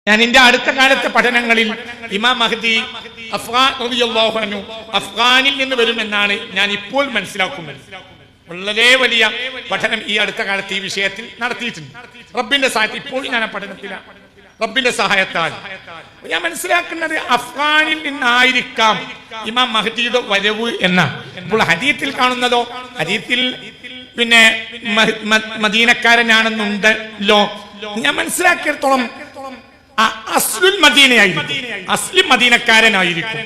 ഞാൻ എന്റെ അടുത്ത കാലത്തെ പഠനങ്ങളിൽ ഇമാം മഹ്ദി അഫ്ഗാൻ റളിയല്ലാഹു അൻഹു അഫ്ഗാനിൽ നിന്ന് വരുമെന്നാണ് ഞാൻ ഇപ്പോൾ മനസ്സിലാക്കുന്നത്. വളരെ വലിയ പഠനം ഈ അടുത്ത കാലത്ത് ഈ വിഷയത്തിൽ നടത്തിയിട്ടുണ്ട്. റബ്ബിന്റെ സഹായത്തിൽ ഇപ്പോൾ ഞാൻ ആ പഠനത്തിലാണ്. റബ്ബിന്റെ സഹായത്താൽ ഞാൻ മനസ്സിലാക്കുന്നത് അഫ്ഗാനിൽ നിന്നായിരിക്കാം ഇമാം മഹ്ദിയുടെ വരവ് എന്നാണ്. ഇപ്പോൾ ഹദീത്തിൽ കാണുന്നതോ, ഹദീത്തിൽ പിന്നെ മദീനക്കാരനാണെന്നുണ്ടല്ലോ. ഞാൻ മനസ്സിലാക്കിയിടത്തോളം അസ്ലുൽ മദീനയായിരിക്കും, അസ്ലി മദീനക്കാരനായിരിക്കും.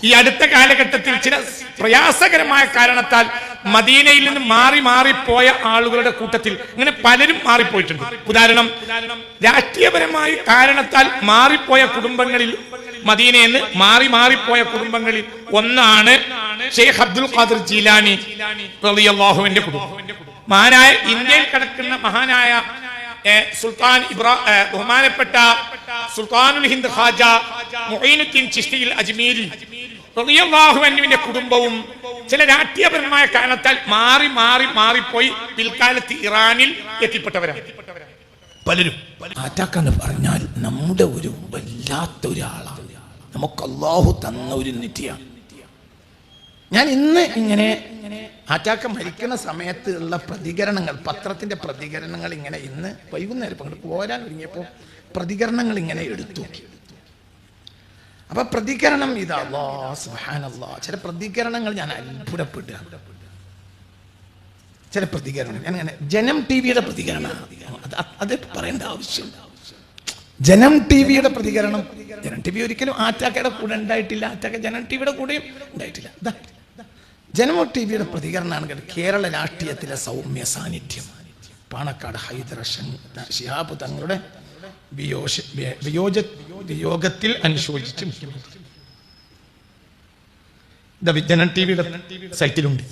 ഈ അടുത്ത കാലഘട്ടത്തിൽ ചില പ്രയാസകരമായ കാരണത്താൽ മദീനയിൽ നിന്ന് മാറിപ്പോയ ആളുകളുടെ കൂട്ടത്തിൽ ഇങ്ങനെ പലരും മാറിപ്പോയിട്ടുണ്ട്. ഉദാഹരണം, രാഷ്ട്രീയപരമായ കാരണത്താൽ മാറിപ്പോയ കുടുംബങ്ങളിൽ, മദീനയിൽ നിന്ന് മാറിപ്പോയ കുടുംബങ്ങളിൽ ഒന്നാണ് ഷെയ്ഖ് അബ്ദുൽ ഖാദിർ ജീലാനി റളിയല്ലാഹു അൻഹുവിന്റെ കുടുംബം. മഹാനായ ഇന്ത്യയിൽ കിടക്കുന്ന മഹാനായ സുൽത്താൻ ബഹുമാനപ്പെട്ട സുൽത്താനുൽ ഹിന്ദ് ഖാജ മുഈനുദ്ദീൻ ചിശ്തിയിൽ അജ്മീരി റളിയല്ലാഹു അൻഹുവിന്റെ കുടുംബവും ചില രാഷ്ട്രീയപരമായ കാരണത്താൽ മാറിപ്പോയി പിൽക്കാലത്ത് ഇറാനിൽ എത്തിപ്പെട്ടവരാണ് പലരും. ആറ്റാക്കാന്ന് പറഞ്ഞാൽ നമ്മുടെ ഒരു വല്ലാത്തൊരാളാണ്, നമുക്ക് അല്ലാഹു തന്ന ഒരു നിധിയാണ്. ഞാൻ ഇന്ന് ഇങ്ങനെ ആറ്റാക്ക മരിക്കുന്ന സമയത്ത് ഉള്ള പ്രതികരണങ്ങൾ, പത്രത്തിന്റെ പ്രതികരണങ്ങൾ ഇങ്ങനെ ഇന്ന് വൈകുന്നേരം പങ്കെടുത്ത് പോരാൻ ഒരുങ്ങിയപ്പോൾ പ്രതികരണങ്ങൾ ഇങ്ങനെ എടുത്തു. അപ്പൊ പ്രതികരണം ഇതാ, അല്ലാഹ് സുബ്ഹാനല്ലാഹ്, ചില പ്രതികരണങ്ങൾ ഞാൻ അത്ഭുതപ്പെടുക. ചില പ്രതികരണം ഞാൻ അങ്ങനെ ജനം ടിവിയുടെ പ്രതികരണമാണ്, അത് പറയേണ്ട ആവശ്യമില്ല. ജനം ടിവിയുടെ പ്രതികരണം, ജനം ടി വി ഒരിക്കലും ആറ്റാക്കയുടെ കൂടെ ഉണ്ടായിട്ടില്ല, ആറ്റാക്ക ജനം ടിവിയുടെ കൂടെയും ഉണ്ടായിട്ടില്ല. ജനം ടിവിയുടെ പ്രതികരണമാണ് കേരള രാഷ്ട്രീയത്തിലെ സൗമ്യ സാന്നിധ്യം. പാണക്കാട് ഹൈദർ ശിഹാബ് തങ്ങളുടെ വിയോഗത്തിൽ അനുശോചിച്ച് മുഖ്യമന്ത്രി. ജനം ടിവിയുടെ സൈറ്റിലുണ്ട്.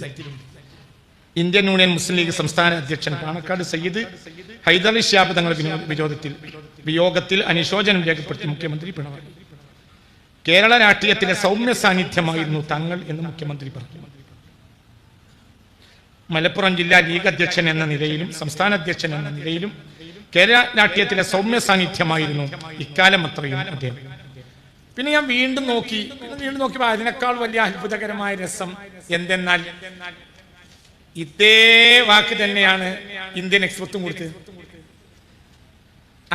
ഇന്ത്യൻ യൂണിയൻ മുസ്ലിം ലീഗ് സംസ്ഥാന അധ്യക്ഷൻ പാണക്കാട് സയ്യിദ് ഹൈദർ ശിഹാബ് തങ്ങളുടെ വിയോഗത്തിൽ അനുശോചനം രേഖപ്പെടുത്തി മുഖ്യമന്ത്രി പിണറായി. കേരള രാഷ്ട്രീയത്തിലെ സൗമ്യ സാന്നിധ്യമായിരുന്നു തങ്ങൾ എന്ന് മുഖ്യമന്ത്രി പറഞ്ഞു. മലപ്പുറം ജില്ലാ ലീഗ് അധ്യക്ഷൻ എന്ന നിലയിലും സംസ്ഥാന അധ്യക്ഷൻ എന്ന നിലയിലും കേരള രാഷ്ട്രീയത്തിലെ സൗമ്യ സാന്നിധ്യമായിരുന്നു ഇക്കാലം അത്രയും അദ്ദേഹം. പിന്നെ ഞാൻ വീണ്ടും നോക്കിയപ്പോൾ അതിനേക്കാൾ വലിയ അത്ഭുതകരമായ രസം എന്തെന്നാൽ ഇതേ വാക്ക് തന്നെയാണ് ഇന്ത്യൻ എക്സ്പ്രസും കൊടുത്തത്.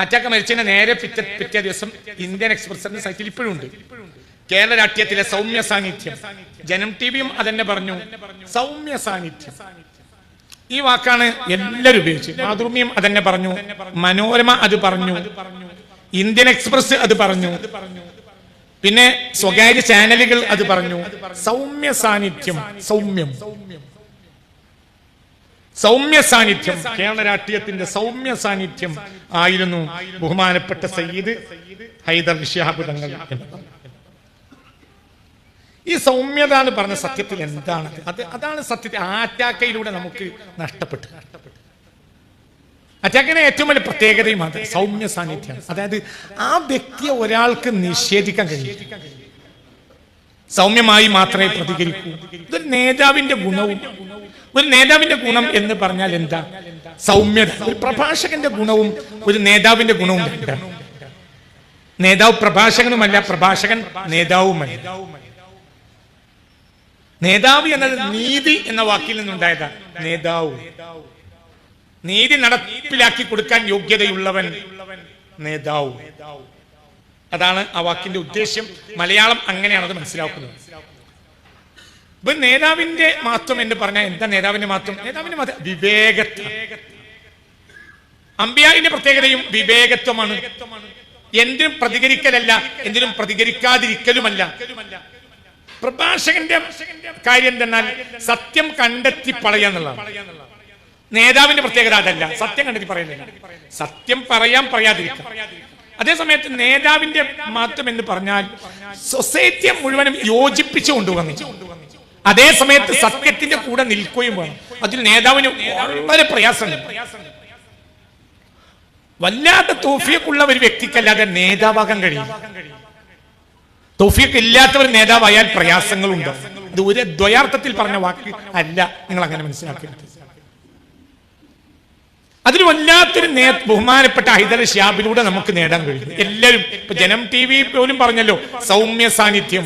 ആറ്റാക്ക മരിച്ചതിന് നേരെ പിറ്റേ ദിവസം ഇന്ത്യൻ എക്സ്പ്രസ് എന്ന സൈറ്റിൽ ഇപ്പോഴും ഉണ്ട് കേരള രാഷ്ട്രീയത്തിലെ സൗമ്യ സാന്നിധ്യം. ജനം ടിവിയും അതെന്നെ പറഞ്ഞു, സൗമ്യ സാന്നിധ്യം. ഈ വാക്കാണ് എല്ലാവരും ഉപയോഗിച്ചത്. മാതൃഭൂമിയും അതെന്നെ പറഞ്ഞു, മനോരമ അത് പറഞ്ഞു, ഇന്ത്യൻ എക്സ്പ്രസ് അത് പറഞ്ഞു, പിന്നെ സ്വകാര്യ ചാനലുകൾ അത് പറഞ്ഞു. സൗമ്യ സാന്നിധ്യം, സൗമ്യ സാന്നിധ്യം, കേരള രാഷ്ട്രീയത്തിന്റെ സൗമ്യ സാന്നിധ്യം ആയിരുന്നു ബഹുമാനപ്പെട്ട സയ്യിദ് ഹൈദർ ശിഹാബ് തങ്ങൾ എന്ന് പറഞ്ഞു. ഈ സൗമ്യത എന്ന് പറഞ്ഞ സത്യത്തിൽ എന്താണ്? അതാണ് സത്യത്തിൽ ആറ്റാക്കയിലൂടെ നമുക്ക് നഷ്ടപ്പെട്ടു. അറ്റാക്കിന്റെ ഏറ്റവും വലിയ പ്രത്യേകതയും അത് സൗമ്യ സാന്നിധ്യം. അതായത് ആ വ്യക്തിയെ ഒരാൾക്ക് നിഷേധിക്കാൻ കഴിയും, സൗമ്യമായി മാത്രമേ പ്രതികരിക്കൂ. ഇതൊരു നേതാവിന്റെ ഗുണവും. ഒരു നേതാവിന്റെ ഗുണം എന്ന് പറഞ്ഞാൽ എന്താ? സൗമ്യത. ഒരു പ്രഭാഷകന്റെ ഗുണവും ഒരു നേതാവിന്റെ ഗുണവും എന്താണ്? നേതാവ് പ്രഭാഷകനുമല്ല, പ്രഭാഷകൻ നേതാവുമല്ല. നേതാവ് എന്നത് നീതി എന്ന വാക്കിൽ നിന്നുണ്ടായതാണ്. നേതാവ്, നീതി നടപ്പിലാക്കി കൊടുക്കാൻ യോഗ്യതയുള്ളവൻ നേതാവ്. അതാണ് ആ വാക്കിന്റെ ഉദ്ദേശ്യം. മലയാളം അങ്ങനെയാണത് മനസ്സിലാക്കുന്നത്. ഇപ്പൊ നേതാവിന്റെ മഹത്വം എന്ന് പറഞ്ഞാൽ എന്താ? നേതാവിന്റെ മഹത്വം, നേതാവിന്റെ മഹത്വം വിവേകത്വം. അമ്പിയാവിന്റെ പ്രത്യേകതയും വിവേകത്വമാണ്. എന്തിനും പ്രതികരിക്കലല്ല, എന്തിനും പ്രതികരിക്കാതിരിക്കലുമല്ല. പ്രഭാഷകന്റെ കാര്യം എന്തെന്നാൽ സത്യം കണ്ടെത്തി പറയാന്നുള്ളതാണ്. നേതാവിന്റെ പ്രത്യേകത അതല്ല, സത്യം കണ്ടെത്തി പറയുന്നില്ല. സത്യം പറയാതിരിക്കാം. അതേസമയത്ത് നേതാവിന്റെ മഹത്വം എന്ന് പറഞ്ഞാൽ സൊസൈറ്റിയെ മുഴുവനും യോജിപ്പിച്ചു കൊണ്ടുവന്നു. അതേ സമയത്ത് സത്യത്തിന്റെ കൂടെ നിൽക്കുകയും വേണം. അതിൽ നേതാവിന് വളരെ പ്രയാസമുണ്ട്. വല്ലാത്ത തൗഫീഖുള്ള ഒരു വ്യക്തിക്കല്ലാതെ നേതാവാകാൻ കഴിയും. തൗഫീഖ് ഇല്ലാത്ത ഒരു നേതാവായാൽ പ്രയാസങ്ങളുണ്ട്. ഇത് ഒരു ദ്വയാർത്ഥത്തിൽ പറഞ്ഞ വാക്ക് അല്ല, നിങ്ങൾ അങ്ങനെ മനസ്സിലാക്കരുത്. അതിൽ വല്ലാത്തൊരു ബഹുമാനപ്പെട്ട ഹൈദർ ശിഹാബിലൂടെ നമുക്ക് നേടാൻ കഴിയും. എല്ലാവരും ഇപ്പൊ ജനം TV പോലും പറഞ്ഞല്ലോ സൗമ്യ സാന്നിധ്യം.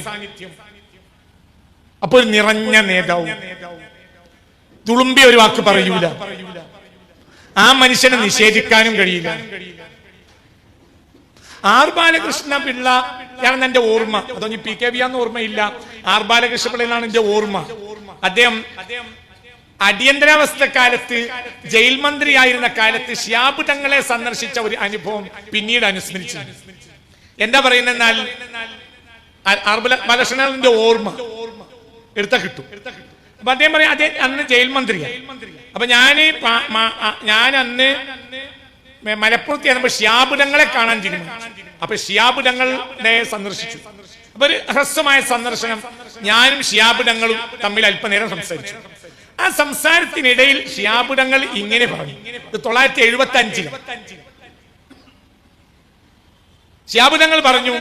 അപ്പൊ ഒരു നിറഞ്ഞ നേതാവ്, തുളുമ്പി ഒരു വാക്ക് പറയൂല, ആ മനുഷ്യനെ നിഷേധിക്കാനും കഴിയില്ല. ആർ ബാലകൃഷ്ണ പിള്ള ആണ് എന്റെ ഓർമ്മ, അതൊന്നും PKB ആന്ന് ഓർമ്മയില്ല. ആർ ബാലകൃഷ്ണ പിള്ള എന്നാണ് എന്റെ ഓർമ്മ. അദ്ദേഹം അടിയന്തരാവസ്ഥ കാലത്ത് ജയിൽ മന്ത്രിയായിരുന്ന കാലത്ത് ശിഹാബ് തങ്ങളെ സന്ദർശിച്ച ഒരു അനുഭവം പിന്നീട് അനുസ്മരിച്ചു. എന്താ പറയുന്നെന്നാൽ ആർ ബാലകൃഷ്ണന്റെ ഓർമ്മ എടുത്താ കിട്ടും. അപ്പൊ അദ്ദേഹം പറയാം, അദ്ദേഹം അന്ന് ജയിൽ മന്ത്രിയാണ്. അപ്പൊ ഞാൻ അന്ന് മലപ്പുറത്ത് ചെന്നപ്പോൾ ശിഹാബ് തങ്ങളെ കാണാൻ തീരുമാനിച്ചു. അപ്പൊ ശിഹാബ് തങ്ങളെ സന്ദർശിച്ചു. അപ്പൊ ഒരു ഹ്രസ്വമായ സന്ദർശനം. ഞാനും ശിഹാബ് തങ്ങളും തമ്മിൽ അല്പനേരം സംസാരിച്ചു. ആ സംസാരത്തിനിടയിൽ ശിഹാബ് തങ്ങൾ ഇങ്ങനെ പറഞ്ഞു. 1975 ശിഹാബ് തങ്ങൾ പറഞ്ഞു,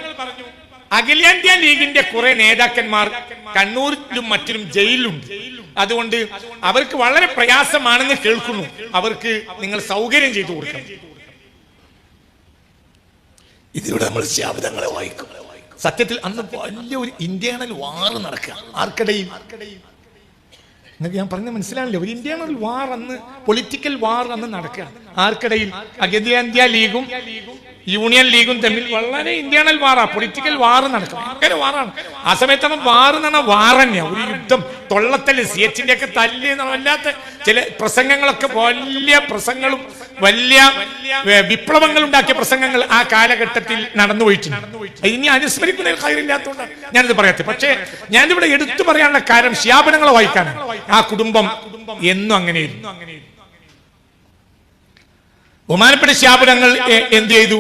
അഖിലേന്ത്യാ ലീഗിന്റെ കുറെ നേതാക്കന്മാർ കണ്ണൂരിലും മറ്റിലും ജയിലിലുണ്ട്. അതുകൊണ്ട് അവർക്ക് വളരെ പ്രയാസമാണെന്ന് കേൾക്കുന്നു. അവർക്ക് നിങ്ങൾ സൗകര്യം ചെയ്തു കൊടുക്കണം. ഇതിലൂടെ നമ്മൾ ശിഹാബ് തങ്ങളെ വായിക്കും. സത്യത്തിൽ അന്ന് വലിയൊരു ഇന്റേണൽ വാർ നടക്കുക. ആർക്കിടയിൽ? നിങ്ങൾക്ക് ഞാൻ പറഞ്ഞ മനസ്സിലാവില്ല. ഒരു ഇന്റേണൽ വാർ അന്ന്, പൊളിറ്റിക്കൽ വാർ അന്ന് നടക്കുക. ആർക്കിടയിൽ? അഖിലേന്ത്യാ ലീഗും യൂണിയൻ ലീഗും തമ്മിൽ വളരെ ഇന്റേണൽ വാറാ, പൊളിറ്റിക്കൽ വാർ നടക്കും. ഭയങ്കര വാറാണ്. ആ സമയത്താണ് വാർ എന്ന് പറഞ്ഞാൽ വാർ തന്നെയാണ്, ഒരു യുദ്ധം. തൊള്ളത്തല്ല്, CH-ന്റെ ഒക്കെ തല്ല്, വല്ലാത്ത ചില പ്രസംഗങ്ങളൊക്കെ, വലിയ പ്രസംഗങ്ങളും വലിയ വിപ്ലവങ്ങൾ ഉണ്ടാക്കിയ പ്രസംഗങ്ങൾ ആ കാലഘട്ടത്തിൽ നടന്നുപോയിട്ടുണ്ട്. ഇനി അനുസ്മരിക്കുന്നതിൽ കാര്യമില്ലാത്തതുകൊണ്ടാണ് ഞാനിത് പറയാത്തത്. പക്ഷേ ഞാനിവിടെ എടുത്തു പറയാനുള്ള കാരണം ശിഹാബ് തങ്ങളെ വായിക്കാനാണ്. ആ കുടുംബം എന്നും അങ്ങനെയായിരുന്നു. ബഹുമാനപ്പെട്ട ശിഹാബ് തങ്ങൾ എന്ത് ചെയ്തു?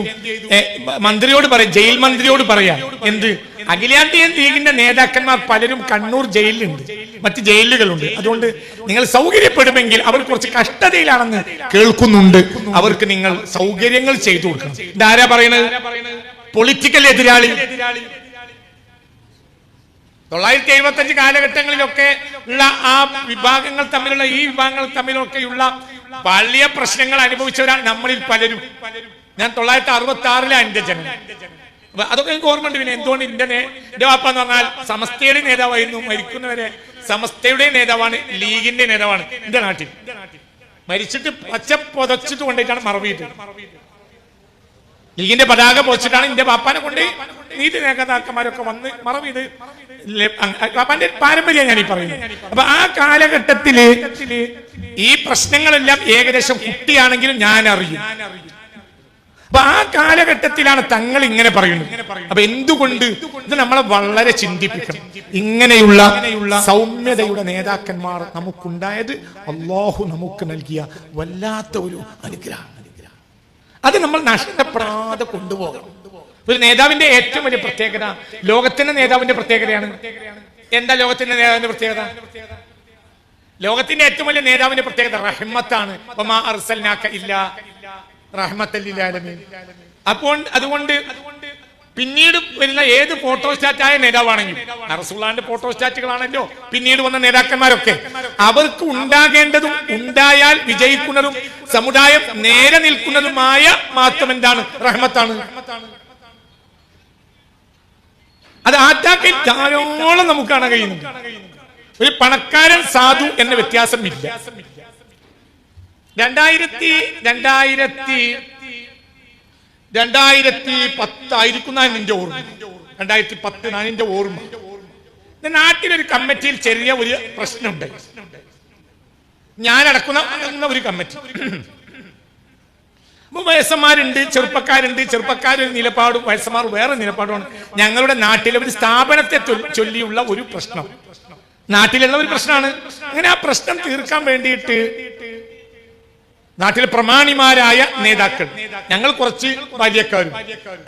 മന്ത്രിയോട് പറയാം, ജയിൽ മന്ത്രിയോട് പറയാം. എന്ത്? അഖിലേന്ത്യാ ലീഗിന്റെ നേതാക്കന്മാർ പലരും കണ്ണൂർ ജയിലിലുണ്ട്, മറ്റ് ജയിലുകളുണ്ട്. അതുകൊണ്ട് നിങ്ങൾ സൗകര്യപ്പെടുമെങ്കിൽ, അവർ കുറച്ച് കഷ്ടതയിലാണെന്ന് കേൾക്കുന്നുണ്ട്, അവർക്ക് നിങ്ങൾ സൗകര്യങ്ങൾ ചെയ്തു കൊടുക്കണം. ഇതാരാ പറയണത്? പൊളിറ്റിക്കൽ എതിരാളി. 1975 കാലഘട്ടങ്ങളിലൊക്കെ ഉള്ള ആ വിഭാഗങ്ങൾ തമ്മിലുള്ള, ഈ വിഭാഗങ്ങൾ തമ്മിലൊക്കെയുള്ള വലിയ പ്രശ്നങ്ങൾ അനുഭവിച്ചവരാണ് നമ്മളിൽ പലരും. ഞാൻ 1966 എന്റെ ജനനം. അതൊക്കെ എനിക്ക് ഓർമ്മയുണ്ട്. പിന്നെ എന്തുകൊണ്ട് എന്റെ വാപ്പ എന്ന് പറഞ്ഞാൽ സമസ്തയുടെ നേതാവായിരുന്നു. മരിക്കുന്നവരെ സമസ്തയുടെ നേതാവാണ്, ലീഗിന്റെ നേതാവാണ് എന്റെ നാട്ടിൽ. മരിച്ചിട്ട് പച്ച പൊതച്ചിട്ട് കൊണ്ടിട്ടാണ് മറവിയിട്ട്. ലീഗിന്റെ പതാക പൊച്ചിട്ടാണ് എന്റെ പാപ്പാനെ കൊണ്ട് നീതി നേതാക്കന്മാരൊക്കെ വന്ന് മറവിയത്. പാപ്പാന്റെ പാരമ്പര്യം ഞാൻ ഈ പറയുന്നത്. അപ്പൊ ആ കാലഘട്ടത്തില് ഈ പ്രശ്നങ്ങളെല്ലാം ഏകദേശം കുട്ടിയാണെങ്കിലും ഞാൻ അറിയും. അപ്പൊ ആ കാലഘട്ടത്തിലാണ് തങ്ങൾ ഇങ്ങനെ പറയുന്നത്. അപ്പൊ എന്തുകൊണ്ട് ഇത് നമ്മളെ വളരെ ചിന്തിപ്പിക്കണം. ഇങ്ങനെയുള്ള സൗമ്യതയുടെ നേതാക്കന്മാർ നമുക്കുണ്ടായത് അല്ലാഹു നമുക്ക് നൽകിയ വല്ലാത്ത ഒരു അനുഗ്രഹം. അത് നമ്മൾ നഷ്ടപ്പെടാതെ കൊണ്ടുപോകണം. ഒരു നേതാവിന്റെ ഏറ്റവും വലിയ പ്രത്യേകത, ലോകത്തിന്റെ നേതാവിന്റെ പ്രത്യേകതയാണ്. എന്താ ലോകത്തിന്റെ നേതാവിന്റെ പ്രത്യേകത? ലോകത്തിന്റെ ഏറ്റവും വലിയ നേതാവിന്റെ പ്രത്യേകത റഹ്മത്താണ്. വമാ അർസൽനാക ഇല്ലാ റഹ്മത്തൽ ലിൽ ആലമീൻ. അപ്പോൾ അതുകൊണ്ട് പിന്നീട് വരുന്ന ഏത് ഫോട്ടോസ്റ്റാറ്റായ നേതാവാണെങ്കിലും, റസൂലുള്ളാഹിന്റെ ഫോട്ടോസ്റ്റാറ്റുകളാണല്ലോ പിന്നീട് വന്ന നേതാക്കന്മാരൊക്കെ, അവർക്ക് ഉണ്ടാകേണ്ടതും ഉണ്ടായാൽ വിജയിക്കുന്നതും സമുദായം നേരെ നിൽക്കുന്നതുമായ മാത്രം എന്താണ്? റഹ്മത്താണ്. അത് ആറ്റാക്കിൽ ധാരാളം നമുക്ക് കാണാൻ കഴിയുന്നുണ്ട്. ഒരു പണക്കാരൻ സാധു എന്ന വ്യത്യാസമില്ല. 2010 ആയിരിക്കും എന്റെ ഓർമ്മ. 2010 എന്റെ ഓർമ്മ. നാട്ടിലൊരു കമ്മിറ്റിയിൽ ചെറിയ ഒരു പ്രശ്നമുണ്ട്. ഞാൻ അടക്കുന്ന ഒരു കമ്മിറ്റി. വയസ്സന്മാരുണ്ട്, ചെറുപ്പക്കാരുണ്ട്. ചെറുപ്പക്കാരൊരു നിലപാടും വയസ്സന്മാർ വേറെ നിലപാടുമാണ്. ഞങ്ങളുടെ നാട്ടിലെ ഒരു സ്ഥാപനത്തെ ചൊല്ലിയുള്ള ഒരു പ്രശ്നം, നാട്ടിലുള്ള ഒരു പ്രശ്നമാണ്. അങ്ങനെ ആ പ്രശ്നം തീർക്കാൻ വേണ്ടിയിട്ട് നാട്ടിലെ പ്രമാണിമാരായ നേതാക്കൾ, ഞങ്ങൾ കുറച്ച് ബാല്യക്കാരും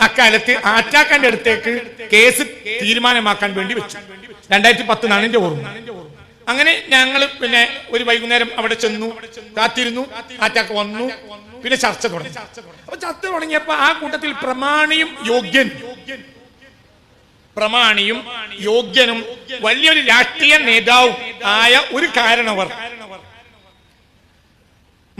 അക്കാലത്ത് ആറ്റാക്കാന്റെ അടുത്തേക്ക് കേസ് തീരുമാനമാക്കാൻ വേണ്ടി വെച്ചു. 2010 എന്റെ ഓർമ്മ. അങ്ങനെ ഞങ്ങൾ പിന്നെ ഒരു വൈകുന്നേരം അവിടെ ചെന്നു, കാത്തിരുന്നു. ആറ്റാക്ക് വന്നു. പിന്നെ ചർച്ച തുടങ്ങി. അപ്പൊ ചർച്ച തുടങ്ങിയപ്പോ ആ കൂട്ടത്തിൽ പ്രമാണിയും യോഗ്യനും വലിയൊരു രാഷ്ട്രീയ നേതാവും ആയ ഒരു കാരണവർ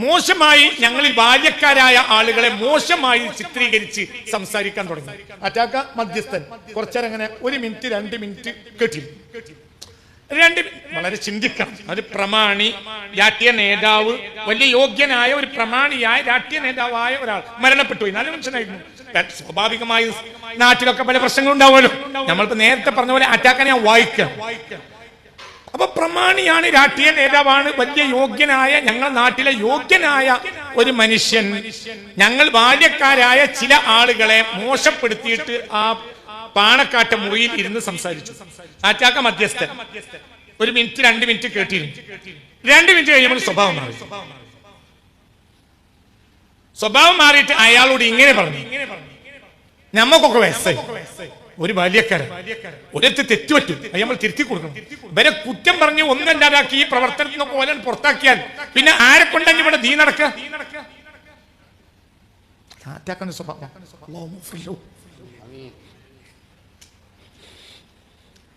മോശമായി ഞങ്ങളിൽ ബാല്യക്കാരായ ആളുകളെ മോശമായി ചിത്രീകരിച്ച് സംസാരിക്കാൻ തുടങ്ങി. അറ്റാക്ക മധ്യസ്ഥൻ കുറച്ചേരം അങ്ങനെ 1 മിനിറ്റ് 2 മിനിറ്റ് കേട്ടി. വളരെ ചിന്തിക്കണം. ഒരു പ്രമാണി, രാഷ്ട്രീയ നേതാവ്, വലിയ യോഗ്യനായ ഒരു പ്രമാണിയായ രാഷ്ട്രീയ നേതാവായ ഒരാൾ മരണപ്പെട്ടു പോയി. നല്ല മനുഷ്യനായിരുന്നു. സ്വാഭാവികമായി നാട്ടിലൊക്കെ പല പ്രശ്നങ്ങളും ഉണ്ടാവുമല്ലോ. നമ്മളിപ്പോ നേരത്തെ പറഞ്ഞ പോലെ അറ്റാക്കിനെ ഞാൻ വായിക്കാം. അപ്പൊ പ്രമാണിയാണ്, രാഷ്ട്രീയ നേതാവാണ്, വലിയ യോഗ്യനായ, ഞങ്ങളുടെ നാട്ടിലെ യോഗ്യനായ ഒരു മനുഷ്യൻ ഞങ്ങൾ ബാല്യക്കാരായ ചില ആളുകളെ മോശപ്പെടുത്തിയിട്ട് ആ പാണക്കാട്ട മുറിയിൽ ഇരുന്ന് സംസാരിച്ചു. അറ്റാക്ക മധ്യസ്ഥൻ 1 മിനിറ്റ് 2 മിനിറ്റ് കേട്ടിരുന്നു. 2 മിനിറ്റ് കഴിയുമ്പോൾ സ്വഭാവം മാറിയിട്ട് അയാളോട് ഇങ്ങനെ പറഞ്ഞു, നമ്മക്കൊക്കെ വയസ്സായി, ഒരു ബാല്യക്കാരൻ ഒരത്ത് തെറ്റുപറ്റും, അത് നമ്മൾ തിരുത്തി കൊടുക്കണം. ഇവരെ കുറ്റം പറഞ്ഞ് ഒന്നല്ലാതാക്കി ഈ പ്രവർത്തനത്തിനൊക്കെ ഓരോ പുറത്താക്കിയാൽ പിന്നെ ആരെ കൊണ്ടന്നെ ഇവിടെ ദീൻ നടക്കുക?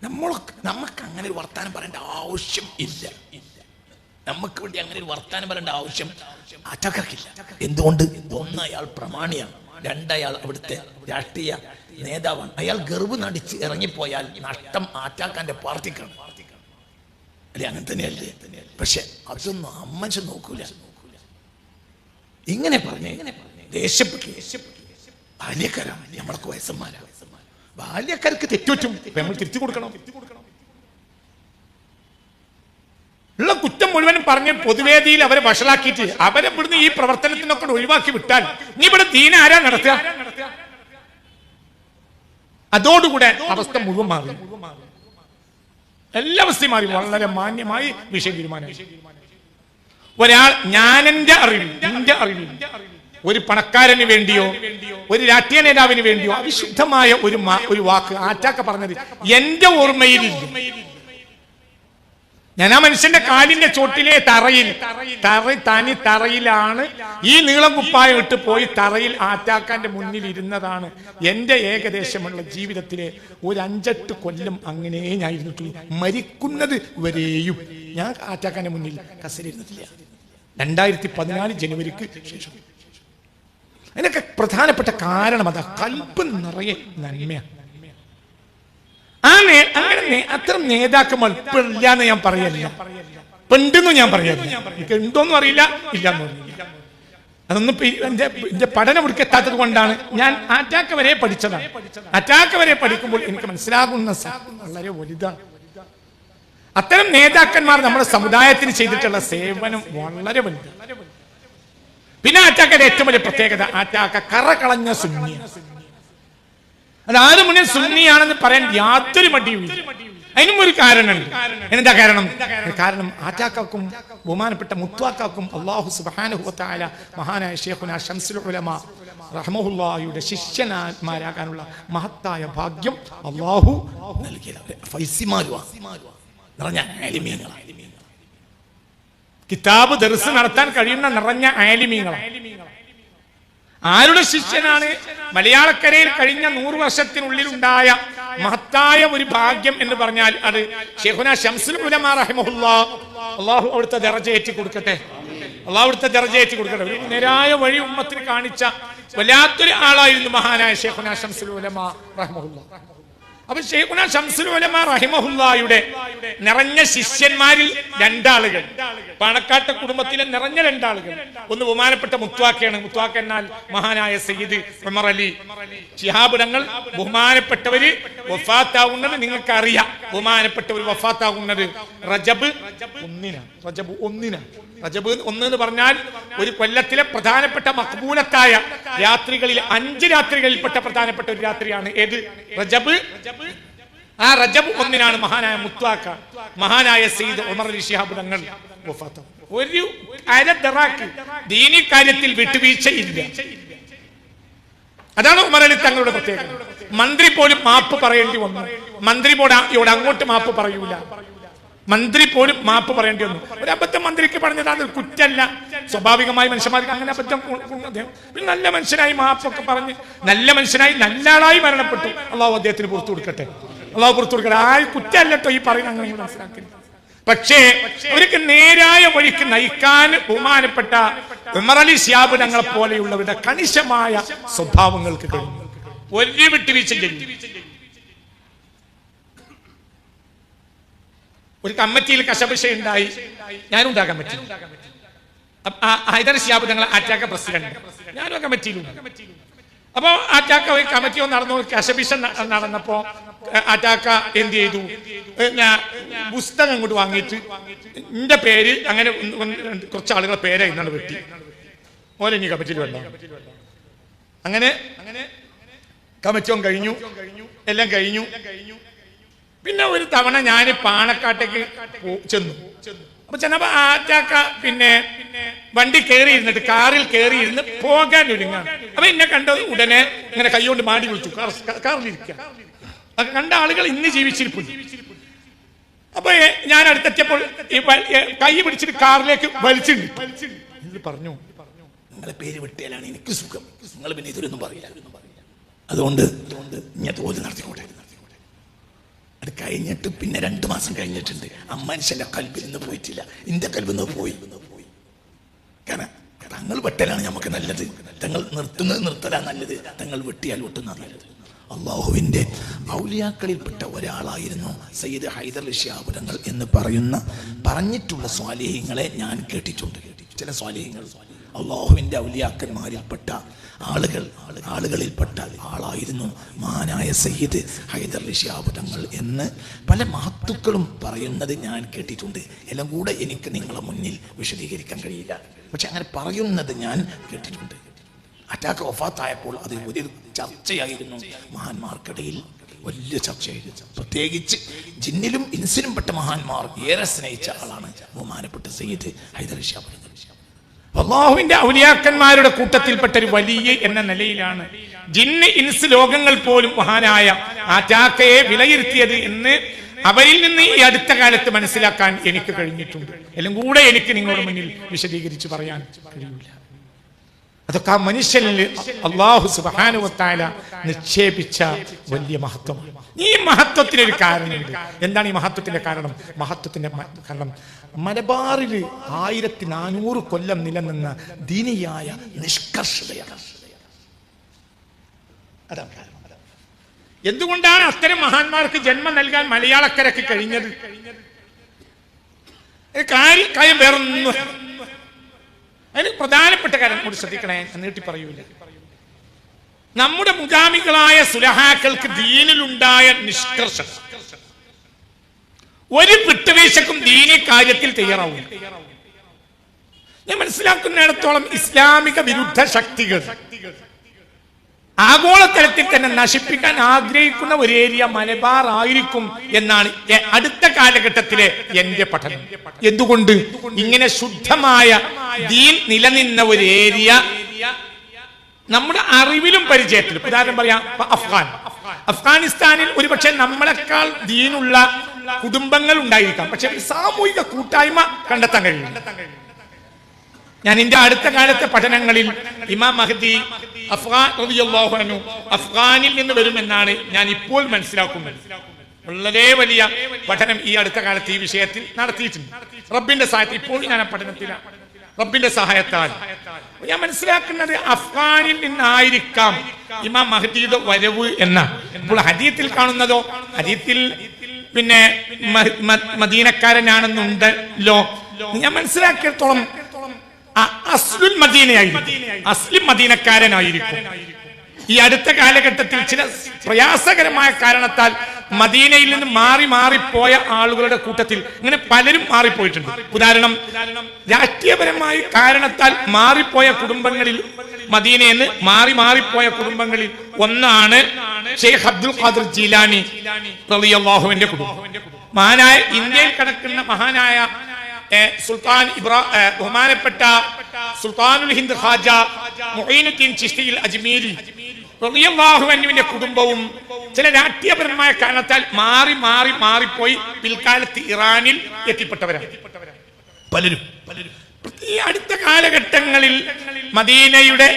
നമുക്ക് അങ്ങനെ ഒരു വർത്താനം പറയേണ്ട ആവശ്യം ഇല്ല. നമുക്ക് വേണ്ടി അങ്ങനെ ഒരു വർത്താനം പറയേണ്ട ആവശ്യം അറ്റാക്കില്ല. എന്തുകൊണ്ട്? 1 അയാൾ പ്രമാണിയാണ്, 2 അയാൾ അവിടുത്തെ രാഷ്ട്രീയ നേതാവാണ്. അയാൾ ഗർവ് നടിച്ച് ഇറങ്ങിപ്പോയാൽ നഷ്ടം ആറ്റാക്കാന്റെ പാർട്ടിക്കാണ്. അല്ലെ? അങ്ങനെ തന്നെയല്ലേ? പക്ഷെ അതൊന്നും അമ്മച്ച് നോക്കൂല. ഇങ്ങനെ പറഞ്ഞ് ദേഷ്യപ്പെട്ടു. ബാല്യക്കാരാണ്, നമ്മൾക്ക് വയസ്സന്മാരാണ്. ബാല്യക്കാർക്ക് തെറ്റുപറ്റും, നമ്മൾ തിരിച്ചു കൊടുക്കണം. ഉള്ള കുറ്റം മുഴുവനും പറഞ്ഞ് പൊതുവേദിയിൽ അവരെ വഷളാക്കിയിട്ട് അവരെ ഇവിടുന്ന് ഈ പ്രവർത്തനത്തിനൊക്കെ ഒഴിവാക്കി വിട്ടാൽ നീ ഇവിടെ ദീന ആരാ നടത്തുക? അതോടുകൂടെ അവസ്ഥ മുഴുവൻ മാറി, എല്ലാ അവസ്ഥയും മാറി. വളരെ മാന്യമായി വിഷയം തീരുമാനം. ഒരാൾ എന്റെ അറിവിൽ ഒരു പണക്കാരന് വേണ്ടിയോ ഒരു രാഷ്ട്രീയ നേതാവിന് വേണ്ടിയോ അവിശുദ്ധമായ ഒരു വാക്ക് ആറ്റാക്ക പറഞ്ഞത് എന്റെ ഓർമ്മയിലില്ല. ഞാൻ ആ മനുഷ്യന്റെ കാലിന്റെ ചോട്ടിലെ തറയിലാണ് ഈ നീളം കുപ്പായം ഇട്ട് പോയി തറയിൽ ആറ്റാക്കാന്റെ മുന്നിൽ ഇരുന്നതാണ് എന്റെ ഏകദേശമുള്ള ജീവിതത്തിലെ ഒരു 5-8 കൊല്ലം. അങ്ങനെ ഞാൻ ഇരുന്നിട്ടുള്ളൂ. മരിക്കുന്നത് വരെയും ഞാൻ ആറ്റാക്കാന്റെ മുന്നിൽ കസരിരുന്നിട്ടില്ല. 2014 ജനുവരിക്ക് ശേഷം. അതിനൊക്കെ പ്രധാനപ്പെട്ട കാരണം അതാ, കൽബ് നിറയെ നന്മയാണ്. അങ്ങനെ അത്തരം നേതാക്കന്മാർ ഇപ്പൊ ഇല്ല എന്ന് ഞാൻ പറയല്ല, ഉണ്ടെന്നും ഞാൻ പറയല്ല. എനിക്ക് ഉണ്ടോന്നും അറിയില്ല, ഇല്ലാന്നും അറിയില്ല. അതൊന്നും എന്റെ പഠനം എടുക്കെത്താത്തത് കൊണ്ടാണ്. ഞാൻ അറ്റാക്ക വരെ പഠിച്ചതാണ്. അറ്റാക്ക വരെ പഠിക്കുമ്പോൾ എനിക്ക് മനസ്സിലാകുന്ന വളരെ വലുതാണ്. അത്തരം നേതാക്കന്മാർ നമ്മുടെ സമുദായത്തിന് ചെയ്തിട്ടുള്ള സേവനം വളരെ വലുതാണ്. പിന്നെ അറ്റാക്കയുടെ ഏറ്റവും വലിയ പ്രത്യേകത, അറ്റാക്ക കറ കളഞ്ഞ സുന്നിയാണ്. അത് ആരും മുന്നേ സുന്നിയാണെന്ന് പറയാൻ യാതൊരു മടിയുമില്ല. അതിനും ഒരു കാരണമുണ്ട്. എന്താ കാരണം? കാരണം ആറ്റാക്കും ബഹുമാനപ്പെട്ട മുത്വാക്കും അല്ലാഹു സുബ്ഹാനഹു വ തആല മഹാനായ ശൈഖുനാ ശംസുൽ ഉലമ റഹ്മഹുല്ലാഹിയുടെ ശിഷ്യന്മാരാകാനുള്ള മഹത്തായ ഭാഗ്യം അല്ലാഹു നൽകിയതാണ്. കിതാബ് ദർസ് നടത്താൻ കഴിയുന്ന നിറഞ്ഞ ആലിമീങ്ങളാണ്. ആരുടെ ശിഷ്യനാണ്? മലയാളക്കരയിൽ കഴിഞ്ഞ 100 വർഷത്തിനുള്ളിൽ ഉണ്ടായ മഹത്തായ ഒരു ഭാഗ്യം എന്ന് പറഞ്ഞാൽ അത് ശൈഖുനാ ശംസുൽ ഉലമ റഹിമഹുല്ലാഹ്. അല്ലാഹു അവിടുത്തെ ദർജ ഏറ്റി കൊടുക്കട്ടെ. അല്ലാഹു അവിടുത്തെ ദർജ ഏറ്റി കൊടുക്കട്ടെ. ഒരു നേരായ വഴി ഉമ്മത്തിന് കാണിച്ച വല്ലാത്തൊരു ആളായിരുന്നു മഹാനായ ശൈഖുനാ ശംസുൽ ഉലമ റഹിമഹുല്ലാഹ്. അപ്പൊ ശൈഖുനാ ശംസുൽ ഉലമ റഹിമഹുല്ലാഹയുടെ നിറഞ്ഞ ശിഷ്യന്മാരിൽ 2 ആളുകൾ, പാണക്കാട്ട കുടുംബത്തിലെ നിറഞ്ഞ 2 ആളുകൾ. ഒന്ന് ബഹുമാനപ്പെട്ട മുത്വാക്കയാണ്. മുത്വാക്ക എന്നാൽ മഹാനായ സയ്യിദ് ഉമർ അലി ശിഹാബ് തങ്ങൾ. ബഹുമാനപ്പെട്ടവര് വഫാത്താവുന്നത് നിങ്ങൾക്ക് അറിയാം. ബഹുമാനപ്പെട്ടവർ വഫാത്താവുന്നത് റജബ് 1 റജബ് 1 എന്ന് പറഞ്ഞാൽ ഒരു കൊല്ലത്തിലെ പ്രധാനപ്പെട്ട മഖ്ബൂലത്തായ രാത്രികളിൽ 5 രാത്രികളിൽപ്പെട്ട പ്രധാനപ്പെട്ട ഒരു രാത്രിയാണ് ഏത്? റജബ്. ആ റജബ് 1 മഹാനായ മുത്വാക്ക, മഹാനായ സയ്യിദ് ഉമർ അലി ശിഹാബ് തങ്ങൾ വഫാത്താവും. ഒരു അരദറാക്ക് ദീനി കാര്യത്തിൽ വിട്ടുവീഴ്ചയില്ല. അതാണ് ഉമർ അലി തങ്ങളുടെ പ്രത്യേകത. മന്ത്രി പോലും മാപ്പ് പറയേണ്ടി വന്നു. മന്ത്രി ബോർഡ് അങ്ങോട്ട് മാപ്പ് പറയൂല. മന്ത്രി പോലും മാപ്പ് പറയേണ്ടി വന്നു. ഒരു അബദ്ധം മന്ത്രിക്ക് പറഞ്ഞത് അത് കുറ്റല്ല. സ്വാഭാവികമായി മനുഷ്യന്മാർക്ക് അങ്ങനെ അബദ്ധം. നല്ല മനുഷ്യനായി മാപ്പൊക്കെ പറഞ്ഞ് നല്ല മനുഷ്യനായി നല്ല ആളായി മരണപ്പെട്ടു. അള്ളാഹു അദ്ദേഹത്തിന് പുറത്തു കൊടുക്കട്ടെ. അള്ളാഹു പുറത്തു കൊടുക്കട്ടെ. ആ കുറ്റല്ല കേട്ടോ ഈ പറയുന്ന. അങ്ങനെ മനസ്സിലാക്കി പക്ഷേ അവർക്ക് നേരായ വഴിക്ക് നയിക്കാൻ ബഹുമാനപ്പെട്ട ഉമർ അലി ശിഹാബ് തങ്ങളെ പോലെയുള്ളവരുടെ കണിശമായ സ്വഭാവങ്ങൾക്ക് കഴിഞ്ഞു. ഒരു വിട്ടുവീഴ്ച ചെയ്യും. ഒരു കമ്മിറ്റിയിൽ കശപിശ ഉണ്ടായി, ഞാനുണ്ടാ കമ്മിറ്റി. ഹൈദർ ശിഹാബ് തങ്ങൾ ആറ്റാക്ക പ്രസിഡന്റ്, ഞാനും ആ കമ്മിറ്റിയിലുണ്ട്. അപ്പൊ ആറ്റാക്ക ഒരു കമ്മിറ്റി നടന്നു, കശപിശ നടന്നപ്പോ ആറ്റാക്ക എന്ത് ചെയ്തു, ഞാൻ പുസ്തകം അങ്ങോട്ട് വാങ്ങിയിട്ട് എന്റെ പേര് അങ്ങനെ കുറച്ച് ആളുകളെ പേരെ ഇന്നാണ് വെട്ടി, ഓലെ ഇനി കമ്മിറ്റിയിൽ വേണ്ട. അങ്ങനെ കമ്മിറ്റിയും കഴിഞ്ഞു, എല്ലാം കഴിഞ്ഞു. പിന്നെ ഒരു തവണ ഞാൻ പാണക്കാട്ടേക്ക് ചെന്നു. അപ്പൊ ചെന്നപ്പോ ആറ്റാക്ക പിന്നെ വണ്ടി കയറി ഇരുന്നിട്ട്, കാറിൽ കയറി ഇരുന്ന് പോകാൻ ഒരുങ്ങാണ്. അപ്പൊ എന്നെ കണ്ടത് ഉടനെ ഇങ്ങനെ കൈകൊണ്ട് മാടി വിളിച്ചു, കാറിലിരിക്കുക. കണ്ട ആളുകൾ ഇന്ന് ജീവിച്ചിരിപ്പുണ്ട്. അപ്പൊ ഞാൻ അടുത്തെത്തിയപ്പോൾ കൈ പിടിച്ചിട്ട് കാറിലേക്ക് വലിച്ചിട്ടുണ്ട്. പറഞ്ഞു, നിങ്ങളെ പേര് വിട്ടേലാണ് എനിക്ക് സുഖം, നിങ്ങൾ പിന്നെ ഇതിലൊന്നും പറയില്ല, അതുകൊണ്ട് ഞാൻ തോല് നടത്തിക്കോട്ടെ. അത് കഴിഞ്ഞിട്ട് പിന്നെ 2 മാസം കഴിഞ്ഞിട്ടുണ്ട്. ആ മനുഷ്യന്റെ കൽബിൽ നിന്ന് പോയിട്ടില്ല, എന്റെ കൽബിൽ നിന്ന് പോയി. കാരണം തങ്ങൾ വെട്ടലാണ് നമുക്ക് നല്ലത്, തങ്ങൾ നിർത്തലാണ് നല്ലത്, തങ്ങൾ വെട്ടിയാൽ വെട്ടുന്ന നല്ലത്. അള്ളാഹുവിന്റെ ഔലിയാക്കളിൽപ്പെട്ട ഒരാളായിരുന്നു സയ്യിദ് ഹൈദർ ശിഹാബ് തങ്ങൾ എന്ന് പറഞ്ഞിട്ടുള്ള സ്വാലിഹീങ്ങളെ ഞാൻ കേട്ടിട്ടുണ്ട്. ചില സ്വാലിഹീങ്ങൾ അള്ളാഹുവിന്റെ ഔലിയാക്കന്മാരിൽപ്പെട്ട ആളുകളിൽപ്പെട്ട ആളായിരുന്നു മഹാനായ സയ്യിദ് ഹൈദർ ശിഹാബ് തങ്ങൾ എന്ന് പല മഹത്തുക്കളും പറയുന്നത് ഞാൻ കേട്ടിട്ടുണ്ട്. എല്ലാം കൂടെ എനിക്ക് നിങ്ങളെ മുന്നിൽ വിശദീകരിക്കാൻ കഴിയില്ല, പക്ഷെ അങ്ങനെ പറയുന്നത് ഞാൻ കേട്ടിട്ടുണ്ട്. അറ്റാക്ക് വഫാത്തായപ്പോൾ അത് ഒരു ചർച്ചയായിരുന്നു, മഹാന്മാർക്കിടയിൽ വലിയ ചർച്ചയായിരുന്നു. പ്രത്യേകിച്ച് ജിന്നിലും ഇൻസിനും പെട്ട മഹാന്മാർ ഏറെ സ്നേഹിച്ച ആളാണ് ബഹുമാനപ്പെട്ട സയ്യിദ് ഹൈദർ ശിഹാബ് തങ്ങൾ. അല്ലാഹുവിന്റെ ഔലിയാക്കന്മാരുടെ കൂട്ടത്തിൽപ്പെട്ട ഒരു വലിയ എന്ന നിലയിലാണ് ജിന്ന് ഇൻസ് ലോകങ്ങൾ പോലും മഹാനായ ആറ്റാക്കയെ വിലയിരുത്തിയത് എന്ന് അവരിൽ നിന്ന് ഈ അടുത്ത കാലത്ത് മനസ്സിലാക്കാൻ എനിക്ക് കഴിഞ്ഞിട്ടുണ്ട്. എല്ലാം കൂടെ എനിക്ക് നിങ്ങളുടെ മുന്നിൽ വിശദീകരിച്ച് പറയാൻ കഴിയില്ല. അതൊക്കെ ആ മനുഷ്യനിൽ അല്ലാഹു സുബ്ഹാനഹു വ തആല നിക്ഷേപിച്ച വലിയ മഹത്വമാണ്. ഈ മഹത്വത്തിനൊരു കാരണമുണ്ട്. എന്താണ് ഈ മഹത്വത്തിന്റെ കാരണം? മഹത്വത്തിന്റെ കാരണം മലബാറിൽ 1400 കൊല്ലം നിലനിന്ന ദീനിയായ നിഷ്കർഷതയാണ്. അതാണ് കാരണം. എന്തുകൊണ്ടാണ് അത്തരം മഹാന്മാർക്ക് ജന്മം നൽകാൻ മലയാളക്കരക്ക് കഴിഞ്ഞത്? കാര്യം വേറൊന്നും. അതിന് പ്രധാനപ്പെട്ട കാര്യം കൂടി ശ്രദ്ധിക്കണേ, നീട്ടി പറയൂല. നമ്മുടെ മുഗാമികളായ സുലഹാക്കൾക്ക് ദീനിലുണ്ടായ നിഷ്കർഷം ഒരു വിട്ടുവീഴ്ചക്കും ദീനി കാര്യത്തിൽ തയ്യാറാവില്ല. ഞാൻ മനസ്സിലാക്കുന്നിടത്തോളം ഇസ്ലാമിക വിരുദ്ധ ശക്തികൾ ആഗോളതലത്തിൽ തന്നെ നശിപ്പിക്കാൻ ആഗ്രഹിക്കുന്ന ഒരു ഏരിയ മലബാർ ആയിരിക്കും എന്നാണ് അടുത്ത കാലഘട്ടത്തിലെ എന്റെ പഠനം. എന്തുകൊണ്ട്? ഇങ്ങനെ ശുദ്ധമായ ദീൻ നിലനിന്ന ഒരു ഏരിയ നമ്മുടെ അറിവിലും പരിചയത്തിലും, ഉദാഹരണം പറയാം, അഫ്ഗാനിസ്ഥാനിൽ ഒരുപക്ഷെ നമ്മളെക്കാൾ ദീനുള്ള കുടുംബങ്ങൾ ഉണ്ടായിരിക്കാം, പക്ഷെ സാമൂഹിക കൂട്ടായ്മ കണ്ടെത്താൻ കഴിയും. ഞാൻ എന്റെ അടുത്ത കാലത്തെ പഠനങ്ങളിൽ ഇമാം മഹ്ദി അഫ്ഗാനിൽ നിന്ന് വരുമെന്നാണ് ഞാൻ ഇപ്പോൾ മനസ്സിലാക്കുന്നത്. വളരെ വലിയ പഠനം ഈ അടുത്ത കാലത്ത് ഈ വിഷയത്തിൽ നടത്തിയിട്ടുണ്ട്. റബ്ബിന്റെ സഹായത്തിൽ ഇപ്പോൾ ഞാൻ ആ പഠനത്തിലാണ്. റബ്ബിന്റെ സഹായത്താൽ ഞാൻ മനസ്സിലാക്കുന്നത് അഫ്ഗാനിൽ നിന്നായിരിക്കാം ഇമാം മഹ്ദിയുടെ വരവ് എന്നാണ്. ഇപ്പോൾ ഹദീത്തിൽ കാണുന്നതോ, ഹദീത്തിൽ പിന്നെ മദീനക്കാരനാണെന്നുണ്ടല്ലോ. ഞാൻ മനസ്സിലാക്കിയിടത്തോളം അസ്ലുൽ മദീനയായിരിക്കും, അസ്ലിം മദീനക്കാരനായിരിക്കും. ഈ അടുത്ത കാലഘട്ടത്തിൽ ചില പ്രയാസകരമായ കാരണത്താൽ മദീനയിൽ നിന്ന് മാറിപ്പോയ ആളുകളുടെ കൂട്ടത്തിൽ ഇങ്ങനെ പലരും മാറിപ്പോയിട്ടുണ്ട്. ഉദാഹരണം, രാഷ്ട്രീയപരമായ കാരണത്താൽ മാറിപ്പോയ കുടുംബങ്ങളിൽ, മദീനയിൽ നിന്ന് മാറിപ്പോയ കുടുംബങ്ങളിൽ ഒന്നാണ് ഷെയ്ഖ് അബ്ദുൽ ഖാദിർ ജീലാനി റളിയല്ലാഹു അൻഹുവിന്റെ കുടുംബം. മഹാനായ ഇന്ത്യയിൽ കിടക്കുന്ന മഹാനായ സുൽത്താൻ ബഹുമാനപ്പെട്ട സുൽത്താനുൽ ഹിന്ദ് ഖാജ മുഈനുദ്ദീൻ ചിശ്തി അജ്മീരി റളിയല്ലാഹു അൻഹുവിന്റെ കുടുംബവും ചില രാഷ്ട്രീയപരമായ കാരണത്താൽ മാറിപ്പോയി പിൽക്കാലത്ത് ഇറാനിൽ എത്തിപ്പെട്ടവരാണ് പലരും. ഈ അടുത്ത കാലഘട്ടങ്ങളിൽ മദീനയുടെ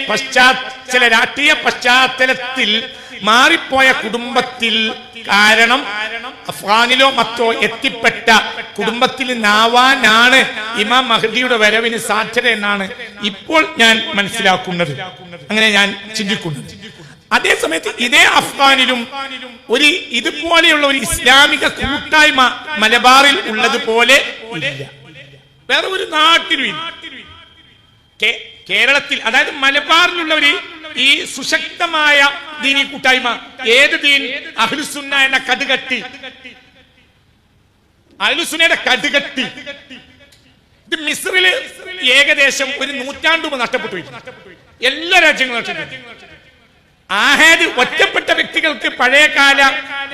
ചില രാഷ്ട്രീയ പശ്ചാത്തലത്തിൽ മാറിപ്പോയ കുടുംബത്തിൽ കാരണം അഫ്ഗാനിലോ മറ്റോ എത്തിപ്പെട്ട കുടുംബത്തിൽ നിന്നാവാനാണ് ഇമാം മഹ്ദിയുടെ വരവിന് സാധ്യത എന്നാണ് ഇപ്പോൾ ഞാൻ മനസ്സിലാക്കുന്നത്, അങ്ങനെ ഞാൻ ചിന്തിക്കുന്നത്. അതേ സമയത്ത് ഇതേ അഫ്ഗാനിലും ഒരു ഇതുപോലെയുള്ള ഒരു ഇസ്ലാമിക കൂട്ടായ്മ മലബാറിൽ ഉള്ളതുപോലെ ഇല്ല, വേറെ ഒരു നാട്ടിലും ഇല്ല. കേരളത്തിൽ, അതായത് മലബാറിലുള്ള ഒരു ഈ സുശക്തമായ ദീനി കൂട്ടായ്മ, ഏത് ദീൻ? അഹ്ലുസുന്ന എന്ന കടുകട്ടി, അഹ്ലുസുന്നയുടെ കടുകട്ടി. ഇത് മിസ്രിൽ ഏകദേശം ഒരു 100 മുമ്പ് നഷ്ടപ്പെട്ടു. എല്ലാ രാജ്യങ്ങളും നഷ്ടപ്പെട്ടു. ആഹാദ് ഒറ്റപ്പെട്ട വ്യക്തികൾക്ക് പഴയകാല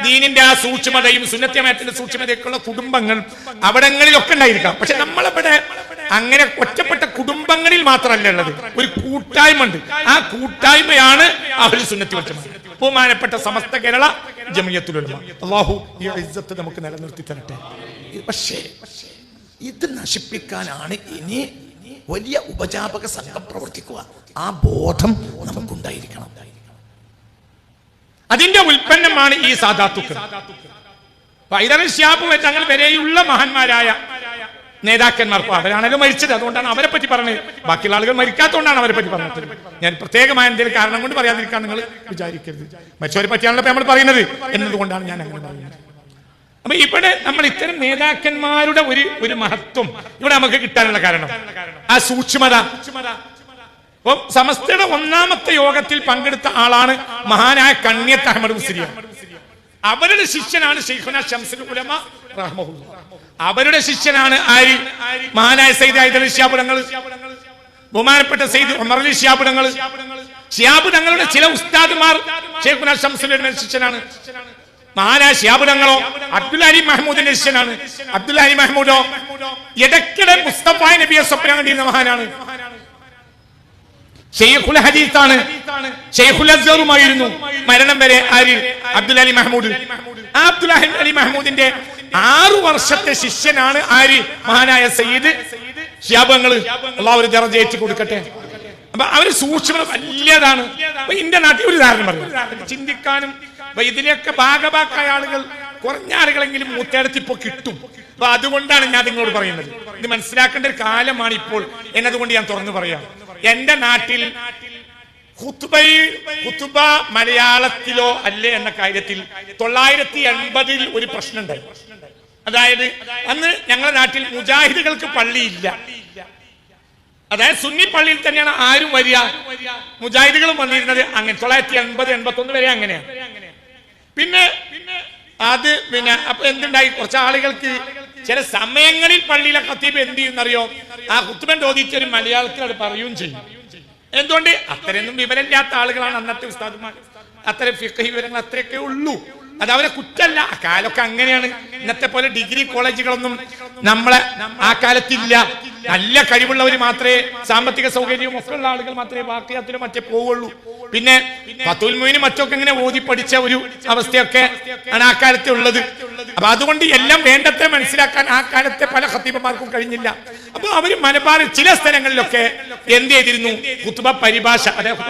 ദീനിന്റെ ആ സൂക്ഷ്മതയും സുന്നത്യമായത്തിന്റെ സൂക്ഷ്മതയൊക്കെയുള്ള കുടുംബങ്ങൾ അവിടങ്ങളിലൊക്കെ ഉണ്ടായിരിക്കാം. പക്ഷെ നമ്മളിവിടെ അങ്ങനെ ഒറ്റപ്പെട്ട കുടുംബങ്ങളിൽ മാത്രമല്ല ഉള്ളത്, ഒരു കൂട്ടായ്മ ഉണ്ട്. ആ കൂട്ടായ്മയാണ് അഹ്ലുസ് സുന്നത്തി വൽ ജമാഅത്ത്, ബഹുമാനപ്പെട്ട സമസ്ത കേരള ജമിയത്തുൽ ഉലമ. അല്ലാഹു ഈ ഇസ്സത്ത് നമുക്ക് നിലനിർത്തി തരട്ടെ. പക്ഷേ ഇത് നശിപ്പിക്കാനാണ് ഇനി വലിയ ഉപജാപക സംഘം പ്രവർത്തിക്കുക. ആ ബോധം നമുക്കുണ്ടായിരിക്കണം. അതിന്റെ ഉൽപ്പന്നമാണ് ഈ സാദാത്തുക്കൾ. പൈതൽ ശിഹാബ് തങ്ങൾ വരെയുള്ള മഹാന്മാരായ നേതാക്കന്മാർക്കും അവരാണല്ലോ മരിച്ചത്, അതുകൊണ്ടാണ് അവരെ പറ്റി പറഞ്ഞത്. ബാക്കിയുള്ള ആളുകൾ മരിക്കാത്തതുകൊണ്ടാണ് അവരെ പറ്റി പറഞ്ഞത്. ഞാൻ പ്രത്യേകമായ എന്തെങ്കിലും കാരണം കൊണ്ട് പറയാതിരിക്കാൻ നിങ്ങൾ വിചാരിക്കരുത്. മരിച്ചവരെ പറ്റിയാണല്ലോ നമ്മൾ പറയുന്നത് എന്നതുകൊണ്ടാണ് ഞാൻ അങ്ങനെ പറയുന്നത്. അപ്പൊ ഇവിടെ നമ്മൾ ഇത്തരം നേതാക്കന്മാരുടെ ഒരു മഹത്വം ഇവിടെ നമുക്ക് കിട്ടാനുള്ള കാരണം ആ സൂക്ഷ്മത. അപ്പം സമസ്തയുടെ 1ാമത്തെ യോഗത്തിൽ പങ്കെടുത്ത ആളാണ് മഹാനായ കണ്ണിയത്ത് അഹ്മദ് മുസ്ലിയാർ. അവരുടെ ശിഷ്യനാണ് ശൈഖുന ശംസുൽ ഉലമ റഹ്മഹുല്ലാഹ്. അവരുടെ ശിഷ്യനാണ് ആര്? മഹാനായ സയ്യിദ് ഹൈദർ ശിഹാബ് തങ്ങൾ, ബഹുമാനപ്പെട്ട സയ്യിദ് ഉമർ അലി ശിഹാബ് തങ്ങൾ. ശിഹാബ് തങ്ങളുടെ ചില ഉസ്താദുമാർ ശൈഖുന ശംസുൽ ഉലമയുടെ ശിഷ്യനാണ്. മഹാനായ ശിഹാബ് തങ്ങളോ അബ്ദുൽ അലി മഹ്മൂദിന്റെ ശിഷ്യനാണ്. അബ്ദുൽ അലി മഹ്മൂദോ ഇടയ്ക്കിടെ മുസ്തഫ നബിയെ സ്വപ്നം കണ്ടിരുന്ന മഹാനാണ്. ശൈഖുൽ ഹദീസാണ്, ശൈഖുൽ അസ്ഗറുമായിരുന്നു മരണം വരെ. ആര്? അബ്ദുൽ അലി മഹ്മൂദ്. ആ അബ്ദുൽ അലി മഹ്മൂദിന്റെ 6 വർഷത്തെ ശിഷ്യനാണ് ആര്? മഹാനായ സയ്യിദ് ശിഹാബ് തങ്ങൾ. അല്ലാഹു ഒരു ദറജ ഏറ്റി കൊടുക്കട്ടെ. അപ്പൊ അവര് സൂക്ഷ്മത വലിയതാണ്. അപ്പൊ എന്റെ നാട്ടിൽ ഒരു ഉദാഹരണം പറയും, ചിന്തിക്കാനും ഇതിനെയൊക്കെ ഭാഗഭാക്കായ ആളുകൾ, കുറഞ്ഞ ആളുകളെങ്കിലും മൂത്തേടത്തിപ്പോ കിട്ടും. അപ്പൊ അതുകൊണ്ടാണ് ഞാൻ നിങ്ങളോട് പറയുന്നത്. ഇത് മനസ്സിലാക്കേണ്ട ഒരു കാലമാണ് ഇപ്പോൾ എന്നതുകൊണ്ട് ഞാൻ തുറന്നു പറയാം. എന്റെ നാട്ടിൽ ഖുത്ബ മലയാളത്തിലോ അല്ലേ എന്ന കാര്യത്തിൽ 980 ഒരു പ്രശ്നമുണ്ടായി. അതായത് അന്ന് ഞങ്ങളുടെ നാട്ടിൽ മുജാഹിദുകൾക്ക് പള്ളിയില്ല. അതായത് സുന്നി പള്ളിയിൽ തന്നെയാണ് ആരും വരിക, മുജാഹിദുകളും വന്നിരുന്നത്. അങ്ങനെ 980-81 വരെ അങ്ങനെയാണ്. പിന്നെ അപ്പൊ എന്തുണ്ടായി? കുറച്ച് ആളുകൾക്ക് ചില സമയങ്ങളിൽ പള്ളിയിലെ ഖത്തീബ് എന്ത് ചെയ്യുന്നറിയോ? ആ ഖുത്ബന്റെ ഓതിച്ച് ഒരു മലയാളത്തിൽ അത് പറയുകയും ചെയ്യും. എന്തുകൊണ്ട്? അത്രയൊന്നും വിവരമില്ലാത്ത ആളുകളാണ് അന്നത്തെ ഉസ്താദുമാർ. അത്തരം ഫിഖ് വിവരങ്ങൾ അത്രയൊക്കെ ഉള്ളൂ. അത് അവരെ കുറ്റല്ല, ആ കാലമൊക്കെ അങ്ങനെയാണ്. ഇന്നത്തെ പോലെ ഡിഗ്രി കോളേജുകളൊന്നും നമ്മളെ ആ കാലത്തില്ല. നല്ല കഴിവുള്ളവർ മാത്രമേ, സാമ്പത്തിക സൗകര്യവും ഒക്കെ ഉള്ള ആളുകൾ മാത്രമേ ബാക്കിയത്തിലും മറ്റേ പോവുള്ളൂ. പിന്നെ ഫത്തുൽ മുഈനും മറ്റൊക്കെ ഇങ്ങനെ ഓതി പഠിച്ച ഒരു അവസ്ഥയൊക്കെ ആണ് ആ കാലത്ത് ഉള്ളത്. അപ്പൊ അതുകൊണ്ട് എല്ലാം വേണ്ടത്ര മനസ്സിലാക്കാൻ ആ കാലത്തെ പല ഖത്തീബന്മാർക്കും കഴിഞ്ഞില്ല. അപ്പൊ അവര് മലബാറിൽ ചില സ്ഥലങ്ങളിലൊക്കെ എന്ത് ചെയ്തിരുന്നു? ഖുത്ബ പരിഭാഷ, അതായത്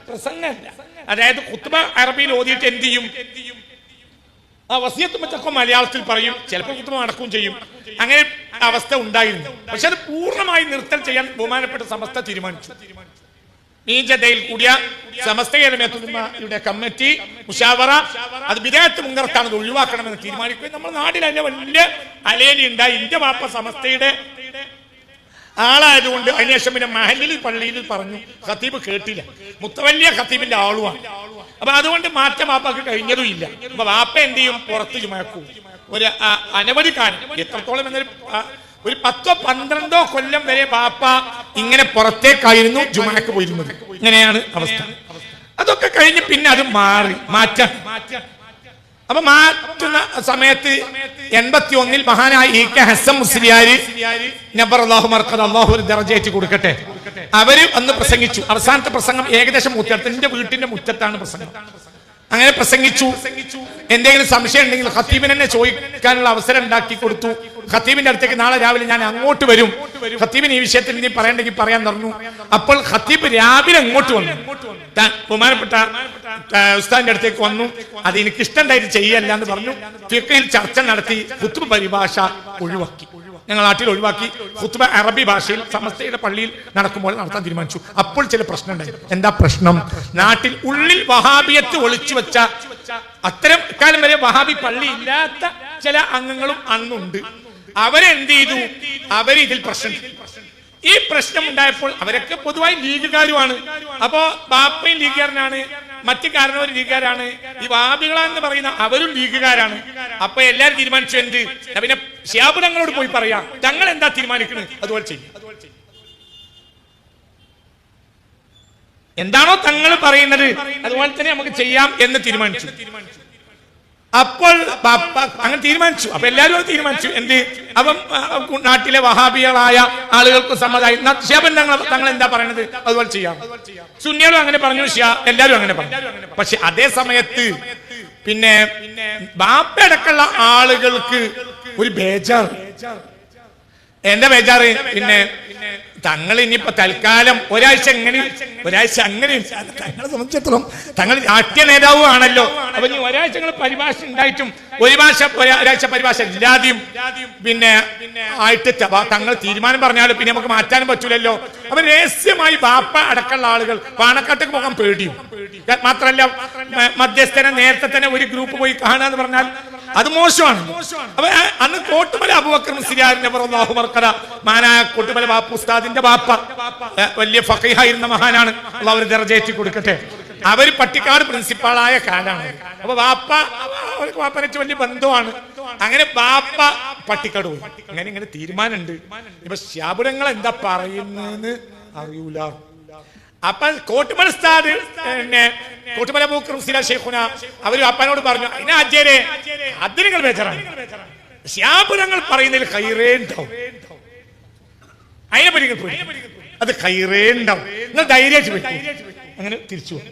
പ്രസംഗമല്ല, അതായത് ഖുത്ബ അറബിയിൽ ഓതിയിട്ട് എന്ത് ചെയ്യും? ആ വസിയത്ത് മറ്റൊക്കെ മലയാളത്തിൽ പറയും, ചിലപ്പോൾ ഖുത്ബ നടക്കുകയും ചെയ്യും. അങ്ങനെ അവസ്ഥ ഉണ്ടായിരുന്നു. പക്ഷെ അത് പൂർണ്ണമായി നിർത്തൽ ചെയ്യാൻ ബഹുമാനപ്പെട്ട സമസ്ത തീരുമാനിച്ചു. മീജതയിൽ കൂടിയ സമസ്ത കേരളയുടെ കമ്മിറ്റി മുശാവറ അത് ബിദഅത്ത് മുൻകറാണ്, ഒഴിവാക്കണമെന്ന് തീരുമാനിക്കുകയും നമ്മുടെ നാട്ടിൽ അതിന്റെ വലിയ അലേലി ഉണ്ടായി. എന്റെ വാപ്പ സമസ്തയുടെ ആളായതുകൊണ്ട് അതിനുശേഷം പിന്നെ മഹല്ലിൽ പള്ളിയിൽ പറഞ്ഞു, ഖത്തീബ് കേട്ടില്ല. മുത്തവല്ലിയ ഖത്തീബിന്റെ ആളുമാണ്. അപ്പൊ അതുകൊണ്ട് മാറ്റം വാപ്പക്ക് കഴിഞ്ഞതും ഇല്ല. അപ്പൊ വാപ്പ എന്ത് ചെയ്യും? പുറത്ത് ജുമാക്കും. ഒരു അനവധി കാലം, എത്രത്തോളം എന്നൊരു 10-12 കൊല്ലം വരെ വാപ്പ ഇങ്ങനെ പുറത്തേക്കായിരുന്നു ജുമാക്ക് പോയിരുന്നത്. ഇങ്ങനെയാണ് അവസ്ഥ. അതൊക്കെ കഴിഞ്ഞ് പിന്നെ അത് മാറ്റാം. അപ്പൊ മാറ്റുന്ന സമയത്ത് 81 മഹാനായ ഇ കെ ഹസൻ മുസ്ലിയാർ നബറല്ലാഹു മർഖദ, അല്ലാഹു ഒരു ദറജ കൊടുക്കട്ടെ, അവര് അന്ന് പ്രസംഗിച്ചു. അവസാനത്തെ പ്രസംഗം ഏകദേശം മുറ്റത്ത്, എന്റെ വീട്ടിന്റെ മുറ്റത്താണ് പ്രസംഗം. അങ്ങനെ പ്രസംഗിച്ചു. എന്തെങ്കിലും സംശയം ഉണ്ടെങ്കിൽ ഖത്തീബിനെ തന്നെ ചോദിക്കാനുള്ള അവസരം ഉണ്ടാക്കി കൊടുത്തു. ഖത്തീബിന്റെ അടുത്തേക്ക് നാളെ രാവിലെ ഞാൻ അങ്ങോട്ട് വരും, ഖത്തീബിന് ഈ വിഷയത്തിൽ നീ പറയണ്ടെങ്കിൽ പറയാൻ പറഞ്ഞു. അപ്പോൾ ഖത്തീബ് രാവിലെ അങ്ങോട്ട് വന്നു, ബഹുമാനപ്പെട്ട ഉസ്താദിന്റെ അടുത്തേക്ക് വന്നു. അത് എനിക്ക് ഇഷ്ടമുണ്ടായിട്ട് ചെയ്യല്ല എന്ന് പറഞ്ഞു. ഫിഖ്ഹിൽ ചർച്ച നടത്തി, ഖുത്ബ പരിഭാഷ ഒഴിവാക്കി, ഞങ്ങൾ നാട്ടിൽ ഒഴിവാക്കി. ഖുത്ബ അറബി ഭാഷയിൽ സമസ്തയുടെ പള്ളിയിൽ നടക്കുമ്പോൾ നടത്താൻ തീരുമാനിച്ചു. അപ്പോൾ ചില പ്രശ്നം ഉണ്ടായി. എന്താ പ്രശ്നം? നാട്ടിൽ ഉള്ളിൽ വഹാബിയത്ത് ഒളിച്ചു വെച്ച, അത്തരം കാലം വരെ വഹാബി പള്ളി ഇല്ലാത്ത ചില അംഗങ്ങളും അന്നുണ്ട്. അവരെന്ത് ചെയ്തു? ഇതിൽ പ്രശ്നം. ഈ പ്രശ്നം ഉണ്ടായപ്പോൾ അവരൊക്കെ പൊതുവായി ലീഗുകാരുമാണ്. അപ്പോ ബാപ്പയും ലീഗുകാരനാണ്, മറ്റു കാരണവരും ലീഗുകാരാണ്, ഈ വഹാബികളെന്ന് പറയുന്ന അവരും ലീഗുകാരാണ്. അപ്പൊ എല്ലാരും തീരുമാനിച്ചു എന്ത്? പിന്നെ ശിഹാബ് തങ്ങളോട് പോയി പറയാം, തങ്ങൾ എന്താ തീരുമാനിക്കുന്നത് അതുപോലെ ചെയ്യും, എന്താണോ തങ്ങൾ പറയുന്നത് അതുപോലെ തന്നെ നമുക്ക് ചെയ്യാം എന്ന് തീരുമാനിച്ചു. അപ്പോൾ അങ്ങനെ തീരുമാനിച്ചു. അപ്പൊ എല്ലാവരും തീരുമാനിച്ചു എന്ത്? അപ്പം നാട്ടിലെ വഹാബികളായ ആളുകൾക്ക് സമ്മതമായി. തങ്ങൾ എന്താ പറയുന്നത് അതുപോലെ ചെയ്യാം. സുന്നികളും അങ്ങനെ പറഞ്ഞു, എല്ലാവരും അങ്ങനെ പറഞ്ഞു. പക്ഷെ അതേ സമയത്ത് പിന്നെ ബാപ്പയടക്കമുള്ള ആളുകൾക്ക് ഒരു ബേജാറ്. എന്താ ബേജാറ്? പിന്നെ തങ്ങൾ ഇനിയിപ്പോ തൽക്കാലം ഒരാഴ്ച അങ്ങനെ തങ്ങളെ സംബന്ധിച്ചിടത്തോളം തങ്ങൾ രാഷ്ട്രീയ നേതാവും ആണല്ലോ. അപ്പൊ ഇനി ഒരാഴ്ച പരിഭാഷ ഉണ്ടായിട്ടും ഒരാഴ്ച പരിഭാഷ ഇല്ലാതെയും പിന്നെ ആയിട്ട് തങ്ങൾ തീരുമാനം പറഞ്ഞാലും പിന്നെ നമുക്ക് മാറ്റാനും പറ്റൂലല്ലോ. അപ്പൊ രഹസ്യമായി ബാപ്പ അടക്കമുള്ള ആളുകൾ പാണക്കാട്ടേക്ക് പോകാൻ പേടിയും. മാത്രമല്ല മധ്യസ്ഥനെ നേരത്തെ തന്നെ ഒരു ഗ്രൂപ്പ് പോയി കാണുക എന്ന് പറഞ്ഞാൽ അത് മോശമാണ്. അപ്പൊ അന്ന് കോട്ടുമല അബൂബക്കർ മുസ്ലിയാരിന്റെ മാനായ കോട്ടുമല ബാപ്പ ഉസ്താദിന്റെ ബാപ്പ വലിയ ഫഖീഹായിരുന്ന മഹാനാണ്, അള്ളാഹു ദർജയേറ്റി കൊടുക്കട്ടെ. അവര് പട്ടിക്കാട് പ്രിൻസിപ്പാളായ കാലാണ്. അപ്പൊ ബാപ്പനെ വലിയ ബന്ധമാണ്. അങ്ങനെ ബാപ്പ പട്ടിക്കാട് പോയി. ഇങ്ങനെ തീരുമാനമുണ്ട്. ഇപ്പൊ ശാബുരങ്ങൾ എന്താ പറയുന്നതെന്ന് അറിയൂല. അപ്പൊ കോട്ടുമല ഉസ്താദ് കോട്ടുമല അബൂബക്കർ മുസ്ലിയാർ ശൈഖുന അവര് അപ്പനോട് പറഞ്ഞു, അത് നിങ്ങൾ ബേജാറാണ്, ശാബുരങ്ങൾ പറയുന്നതിൽ ഖൈറേ ഉണ്ടാവും, അതിനെപ്പറ്റി അത് ഖൈറേ ഉണ്ടാവും, നിങ്ങൾ ധൈര്യമായിട്ട് പറ്റും. അങ്ങനെ തിരിച്ചു വന്നു.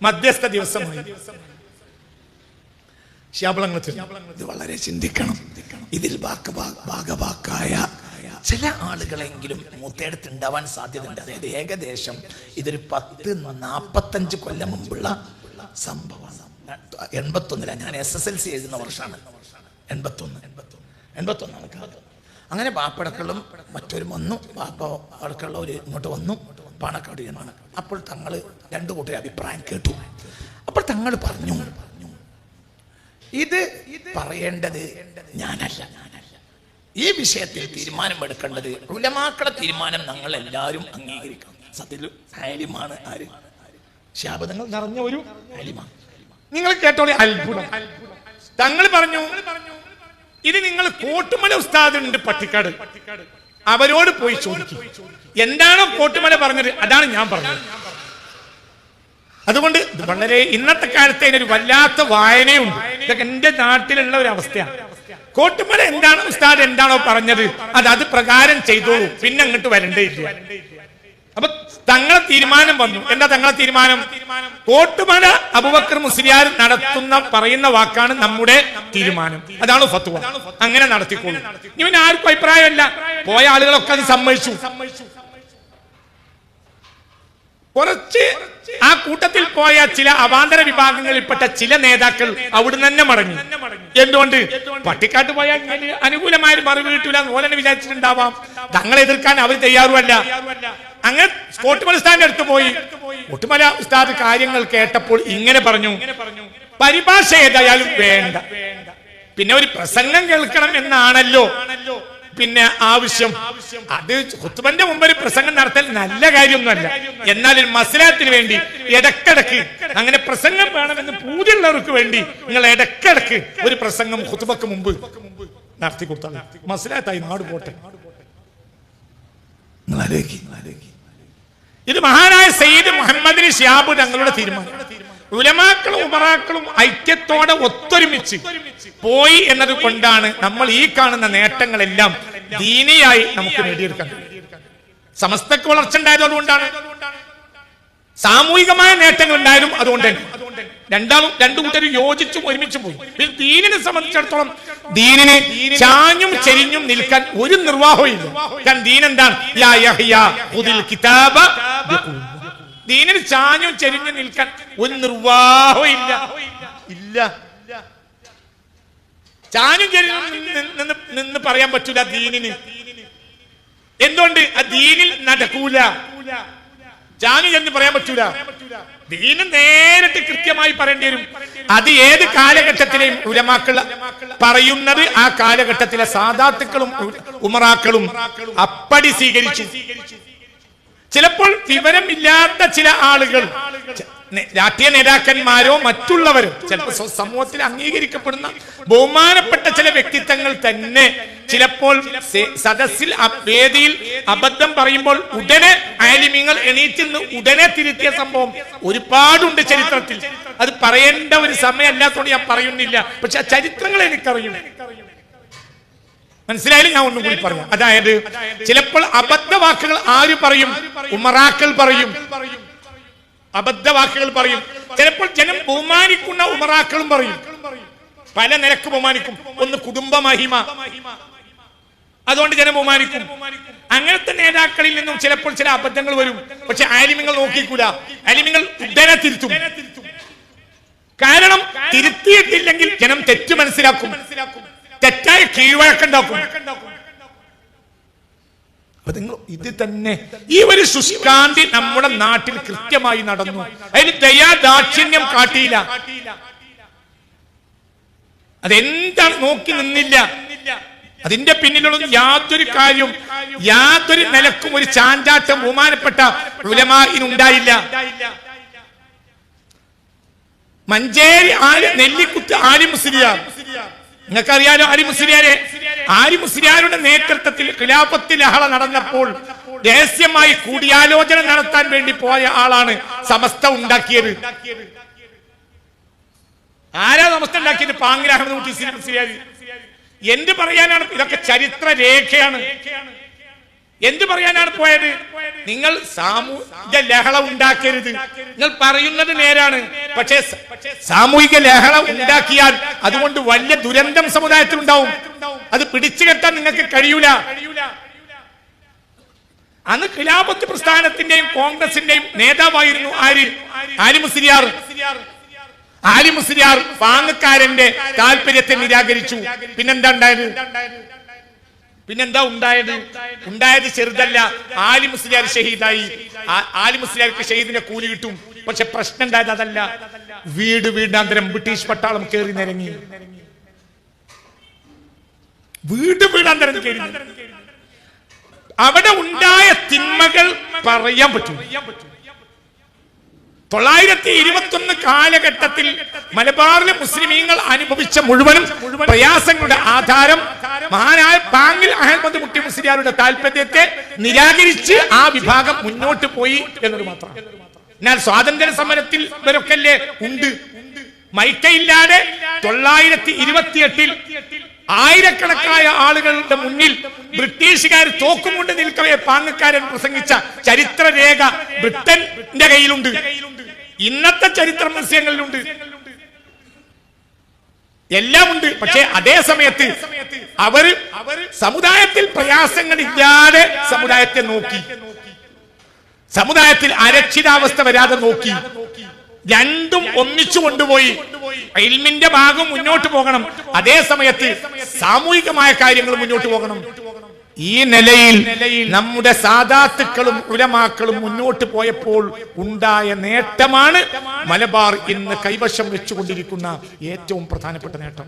മധ്യസ്ഥ ദിവസമായി ശാബുളങ്ങൾ ഇത് വളരെ ചിന്തിക്കണം. ഇതിൽ ഭാഗവാക്കായ ചില ആളുകളെങ്കിലും മൂത്തേടത്ത് ഉണ്ടാവാൻ സാധ്യതയുണ്ട്. അതായത് ഏകദേശം ഇതൊരു 10-45 കൊല്ലം മുമ്പുള്ള സംഭവമാണ്. 81 ഞാൻ SSLC എഴുതുന്ന വർഷമാണ്. 81 കാലം. അങ്ങനെ ബാപ്പടക്കളും മറ്റൊരു വന്നു, ബാപ്പ അടക്കമുള്ളവർ ഇങ്ങോട്ട് വന്നു, പാണക്കാട് എന്നാണ്. അപ്പോൾ തങ്ങൾ രണ്ടു കൂട്ടരെ അഭിപ്രായം കേട്ടു. അപ്പോൾ തങ്ങൾ പറഞ്ഞു, ഇത് പറയേണ്ടത് ഞാനല്ല, ഈ വിഷയത്തിൽ തീരുമാനമെടുക്കേണ്ടത് ഉലമാക്കളുടെ തീരുമാനം ഞങ്ങൾ എല്ലാവരും അംഗീകരിക്കണം. സത്യത്തിൽ ആലിമാണ് ആര്? ശാബദങ്ങൾ നിറഞ്ഞ ഒരു ആലിമാണ്. നിങ്ങൾ കേട്ടോളി, അത്ഭുതം. തങ്ങൾ പറഞ്ഞു, ഇത് നിങ്ങൾ കോട്ടുമല ഉസ്താദ് ഉണ്ട് പട്ടിക്കാട്, അവരോട് പോയി ചോദിക്കും. എന്താണോ കോട്ടുമല പറഞ്ഞത് അതാണ് ഞാൻ പറഞ്ഞത്. അതുകൊണ്ട് വളരെ ഇന്നത്തെ കാലത്ത് അതിനൊരു വല്ലാത്ത വായനയുണ്ട്. ഇതൊക്കെ എന്റെ നാട്ടിലുള്ള ഒരു അവസ്ഥയാണ്. കോട്ടുമല എന്താണ് ഉസ്താദ് എന്താണോ പറഞ്ഞത് അത് പ്രകാരം ചെയ്തോളൂ, പിന്നെ അങ്ങോട്ട് വരണ്ടേ ഇല്ല. അപ്പൊ തങ്ങളെ തീരുമാനം വന്നു. എന്താ തങ്ങളെ തീരുമാനം? കോട്ടുമല അബൂബക്കർ മുസ്ലിയാർ പറയുന്ന വാക്കാണ് നമ്മുടെ തീരുമാനം, അതാണ് ഫത്വ. അങ്ങനെ നടത്തിക്കോളൂ. ഇവന് ആർക്കും അഭിപ്രായമല്ല. പോയ ആളുകളൊക്കെ അത് സമ്മതിച്ചു. കുറച്ച് ആ കൂട്ടത്തിൽ പോയ ചില അവാന്തര വിഭാഗങ്ങളിൽപ്പെട്ട ചില നേതാക്കൾ അവിടുന്ന് തന്നെ മടങ്ങി. എന്തുകൊണ്ട്? പട്ടിക്കാട്ട് പോയാൽ അനുകൂലമായ മറുപടി കിട്ടൂല ഓലെന്നെ വിചാരിച്ചിട്ടുണ്ടാവാം. തങ്ങളെ എതിർക്കാൻ അവർ തയ്യാറുമല്ല. അങ്ങനെ കോട്ടുമല ഉസ്താദിന്റെ അടുത്ത് പോയി. കോട്ടുമല ഉസ്താദ് കാര്യങ്ങൾ കേട്ടപ്പോൾ ഇങ്ങനെ പറഞ്ഞു, പരിഭാഷ ഏതായാലും വേണ്ട, പിന്നെ ഒരു പ്രസംഗം കേൾക്കണം എന്നാണല്ലോ പിന്നെ ആവശ്യം. അത് ഖുത്ബന്റെ മുമ്പ് ഒരു പ്രസംഗം നടത്താൻ നല്ല കാര്യമൊന്നുമല്ല. എന്നാൽ ഒരു മസ്ലഹത്തിന് വേണ്ടി ഇടക്കിടക്ക് അങ്ങനെ പ്രസംഗം വേണമെന്ന് പൂതിയുള്ളവർക്ക് വേണ്ടി നിങ്ങൾ ഇടക്കിടക്ക് ഒരു പ്രസംഗം ഖുത്ബക്ക് മുമ്പ് നടത്തി കൊടുത്താൽ മസ്ലഹത്തായി നാട് പോട്ടെ. ഇത് മഹാനായ സയ്യിദ് മുഹമ്മദ് ശിഹാബ് തങ്ങളുടെ തീരുമാനം. ഉലമാക്കളും ഉമറാക്കളും ഐക്യത്തോടെ ഒത്തൊരുമിച്ച് പോയി എന്നത് കൊണ്ടാണ് നമ്മൾ ഈ കാണുന്ന നേട്ടങ്ങളെല്ലാം ദീനിയായി നമുക്ക് നേടിയെടുക്കാൻ. സമസ്തക്ക് വളർച്ച ഉണ്ടായത് അതുകൊണ്ടാണ്, സാമൂഹികമായ നേട്ടങ്ങൾ ഉണ്ടായതും അതുകൊണ്ട് തന്നെ. രണ്ടു കൂട്ടരും യോജിച്ചും ഒരുമിച്ചും പോയി. ദീനിനെ സംബന്ധിച്ചിടത്തോളം ദീനിനെ ചാഞ്ഞും ചെരിഞ്ഞും നിൽക്കാൻ ഒരു നിർവാഹവും ഇല്ല. കാരണം ദീൻ എന്താണ്? ദീനിന് ചാഞ്ഞും ചെരിഞ്ഞും നിൽക്കാൻ ഒരു നിർവാഹവും ഇല്ല. ചാഞ്ഞും ചെരിഞ്ഞും നിന്ന് പറയാൻ പറ്റൂല ദീനിന്. എന്തുകൊണ്ട്? ആ ദീനിൽ നടക്കൂല. ചാഞ്ഞു എന്ന് പറയാൻ പറ്റൂല. ദീന് നേരിട്ട് കൃത്യമായി പറയേണ്ടി വരും. അത് ഏത് കാലഘട്ടത്തിലെയും ഉലമാക്കൾ പറയുന്നത് ആ കാലഘട്ടത്തിലെ സാദാത്തുക്കളും ഉമറാക്കളും അപ്പടി സ്വീകരിച്ചു. ചിലപ്പോൾ വിവരമില്ലാത്ത ചില ആളുകൾ, രാഷ്ട്രീയ നേതാക്കന്മാരോ മറ്റുള്ളവരോ, ചിലപ്പോൾ സമൂഹത്തിൽ അംഗീകരിക്കപ്പെടുന്ന ബഹുമാനപ്പെട്ട ചില വ്യക്തിത്വങ്ങൾ തന്നെ ചിലപ്പോൾ സദസ്സിൽ വേദിയിൽ അബദ്ധം പറയുമ്പോൾ ഉടനെ ആലിമീങ്ങൾ എണീറ്റ് നിന്ന് ഉടനെ തിരുത്തിയ സംഭവം ഒരുപാടുണ്ട് ചരിത്രത്തിൽ. അത് പറയേണ്ട ഒരു സമയമല്ലാത്തതുകൊണ്ട് ഞാൻ പറയുന്നില്ല. പക്ഷെ ആ ചരിത്രങ്ങൾ എനിക്കറിയും. മനസ്സിലായാലും ഞാൻ ഒന്നും കൂടി പറയാം. അതായത് ചിലപ്പോൾ അബദ്ധവാക്കുകൾ ആര് പറയും? ഉമറാക്കൾ പറയും. അബദ്ധവാക്കുകൾ പറയും. ചിലപ്പോൾ ജനം ബഹുമാനിക്കുന്ന ഉമറാക്കളും പറയും. പല നിലക്ക് ബഹുമാനിക്കും. ഒന്ന് കുടുംബ മഹിമ, അതുകൊണ്ട് ജനം ബഹുമാനിക്കും. അങ്ങനത്തെ നേതാക്കളിൽ നിന്നും ചിലപ്പോൾ ചില അബദ്ധങ്ങൾ വരും. പക്ഷെ ആലിമ്യങ്ങൾ നോക്കിക്കൂല. ആലിമ്യങ്ങൾ ഉടനെ തിരുത്തും. കാരണം തിരുത്തിയിട്ടില്ലെങ്കിൽ ജനം തെറ്റ് മനസ്സിലാക്കും, തെറ്റായ കീഴ്വഴക്കുണ്ടാക്കും. ഇത് തന്നെ ഈ ഒരു ശുഷ്കാന്തി നമ്മുടെ നാട്ടിൽ കൃത്യമായി നടന്നു. അതിന് ദയാദാക്ഷിണ്യം കാട്ടിയില്ല. അതെന്താണ് നോക്കി നിന്നില്ല. അതിന്റെ പിന്നിലുള്ള യാതൊരു കാര്യവും യാതൊരു നിലക്കും ഒരു ചാഞ്ചാട്ടം ബഹുമാനപ്പെട്ട ഉലമാഇനുണ്ടായില്ല. മഞ്ചേരി നെല്ലിക്കുത്ത് ആലി മുസ്ലിയാർ, നിങ്ങൾക്കറിയാലോ ആലി മുസ്ലിയാരെ. ആലി മുസ്ലിയാരുടെ നേതൃത്വത്തിൽ ഖിലാഫത്ത് ലഹള നടന്നപ്പോൾ രഹസ്യമായി കൂടിയാലോചന നടത്താൻ വേണ്ടി പോയ ആളാണ് സമസ്ത ഉണ്ടാക്കിയത്. ആരാ സമസ്ത ഉണ്ടാക്കിയത്? പാങ്ങിൽ അഹമ്മദ് കുട്ടി മുസ്ലിയാർ. എന്ത് പറയാനാണ്? ഇതൊക്കെ ചരിത്ര രേഖയാണ്. എന്ത് പറയാനാണ് പോയത്? നിങ്ങൾ സാമൂഹിക ലഹള ഉണ്ടാക്കരുത്. നിങ്ങൾ പറയുന്നത് നേരാണ്. പക്ഷേ സാമൂഹിക ലഹള ഉണ്ടാക്കിയാൽ അതുകൊണ്ട് വലിയ ദുരന്തം സമുദായത്തിൽ ഉണ്ടാവും. അത് പിടിച്ചു കെട്ടാൻ നിങ്ങൾക്ക് കഴിയൂല. അന്ന് ഖിലാഫത്ത് പ്രസ്ഥാനത്തിന്റെയും കോൺഗ്രസിന്റെയും നേതാവായിരുന്നു ആലി മുസ്ലിയാർ. ആലി മുസ്ലിയാർ പാങ്ങക്കാരന്റെ താല്പര്യത്തെ നിരാകരിച്ചു. പിന്നെന്താ ഉണ്ടായത്? ഉണ്ടായത് ചെറുതല്ല. ആലി മുസ്ലിയാർ ഷഹീദായി. ആലി മുസ്ലിയാർക്ക് ഷഹീദിന്റെ കൂലി കിട്ടും. പക്ഷെ പ്രശ്നം ഉണ്ടായത് അതല്ല. വീടാന്തരം ബ്രിട്ടീഷ് പട്ടാളം കയറി നിരങ്ങി. വീടാന്തരം കയറി. അവിടെ ഉണ്ടായ തിന്മകൾ പറയാൻ പറ്റും. 921 കാലഘട്ടത്തിൽ മലബാറിലെ മുസ്ലിമീങ്ങൾ അനുഭവിച്ച മുഴുവനും പ്രയാസങ്ങളുടെ ആധാരം മഹാനായ പാങ്ങിൽ അഹമ്മദ് കുട്ടി മുസ്ലിയാരുടെ താല്പര്യത്തെ നിരാകരിച്ച് ആ വിഭാഗം മുന്നോട്ട് പോയി എന്നത് മാത്രം. എന്നാൽ സ്വാതന്ത്ര്യ സമരത്തിൽ ഇവരൊക്കെ ഉണ്ട്. മൈക്കയില്ലാതെ 928 ആയിരക്കണക്കായ ആളുകളുടെ മുന്നിൽ ബ്രിട്ടീഷുകാർ തോക്കും കൊണ്ട് നിൽക്കവേ പാങ്ങക്കാരൻ പ്രസംഗിച്ച ചരിത്ര രേഖ ബ്രിട്ടന്റെ കയ്യിലുണ്ട്. ഇന്നത്തെ ചരിത്ര മത്സ്യങ്ങളിലുണ്ട്. എല്ലാം ഉണ്ട്. പക്ഷേ അതേ സമയത്ത് അവർ സമുദായത്തിൽ പ്രയാസങ്ങളില്ലാതെ സമുദായത്തെ നോക്കി. സമുദായത്തിൽ അരക്ഷിതാവസ്ഥ വരാതെ നോക്കി. രണ്ടും ഒന്നിച്ചു കൊണ്ടുപോയി. ഇൽമിന്റെ ഭാഗം മുന്നോട്ട് പോകണം, അതേ സമയത്ത് സാമൂഹികമായ കാര്യങ്ങൾ മുന്നോട്ട് പോകണം. ഈ നിലയിൽ നമ്മുടെ സാദാത്തുക്കളും ഉലമാക്കളും മുന്നോട്ട് പോയപ്പോൾ ഉണ്ടായ നേട്ടമാണ് മലബാർ ഇന്ന് കൈവശം വെച്ചുകൊണ്ടിരിക്കുന്ന ഏറ്റവും പ്രധാനപ്പെട്ട നേട്ടം.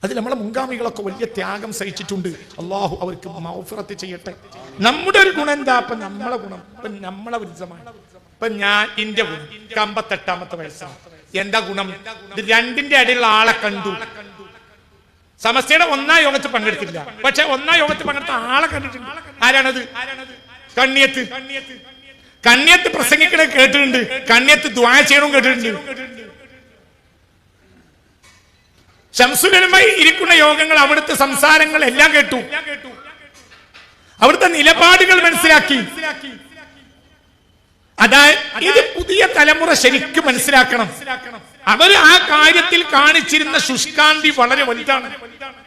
അതിൽ നമ്മളെ മുൻഗാമികളൊക്കെ വലിയ ത്യാഗം സഹിച്ചിട്ടുണ്ട്. അള്ളാഹു അവർക്ക് മഗ്ഫിറത്ത് ചെയ്യട്ടെ. നമ്മുടെ ഒരു ഗുണം എന്താ? ഇപ്പൊ നമ്മളെ ഗുണം, ഇപ്പൊ നമ്മളെ വിരുദ്ധമാണ്. ഇപ്പൊ ഞാൻ എന്റെ ഗുണം 58ാമത്തെ വയസ്സാണ്. എന്താ ഗുണം? ഇത് രണ്ടിന്റെ ഇടയിലുള്ള ആളെ കണ്ടു. സമസ്തയുടെ 1ാം യോഗത്തിൽ പങ്കെടുത്തില്ല, പക്ഷെ 1ാം യോഗത്തിൽ പങ്കെടുത്ത ആളെ കണ്ടിട്ടുണ്ട്. ആരാണത്? കണ്ണിയത്ത് പ്രസംഗിക്കണ കേട്ടിട്ടുണ്ട്. കണ്ണിയത്ത് ദുആ ചെയ്യണം കേട്ടിട്ടുണ്ട്. ശംസുലമായി ഇരിക്കുന്ന യോഗങ്ങൾ, അവിടുത്തെ സംസാരങ്ങൾ എല്ലാം കേട്ടു. അവിടുത്തെ നിലപാടുകൾ മനസ്സിലാക്കി. അതായത് ഇത് പുതിയ തലമുറ ശരിക്കും മനസ്സിലാക്കണം. അവർ ആ കാര്യത്തിൽ കാണിച്ചിരുന്ന ശുഷ്കാന്തി വളരെ വലുതാണ്.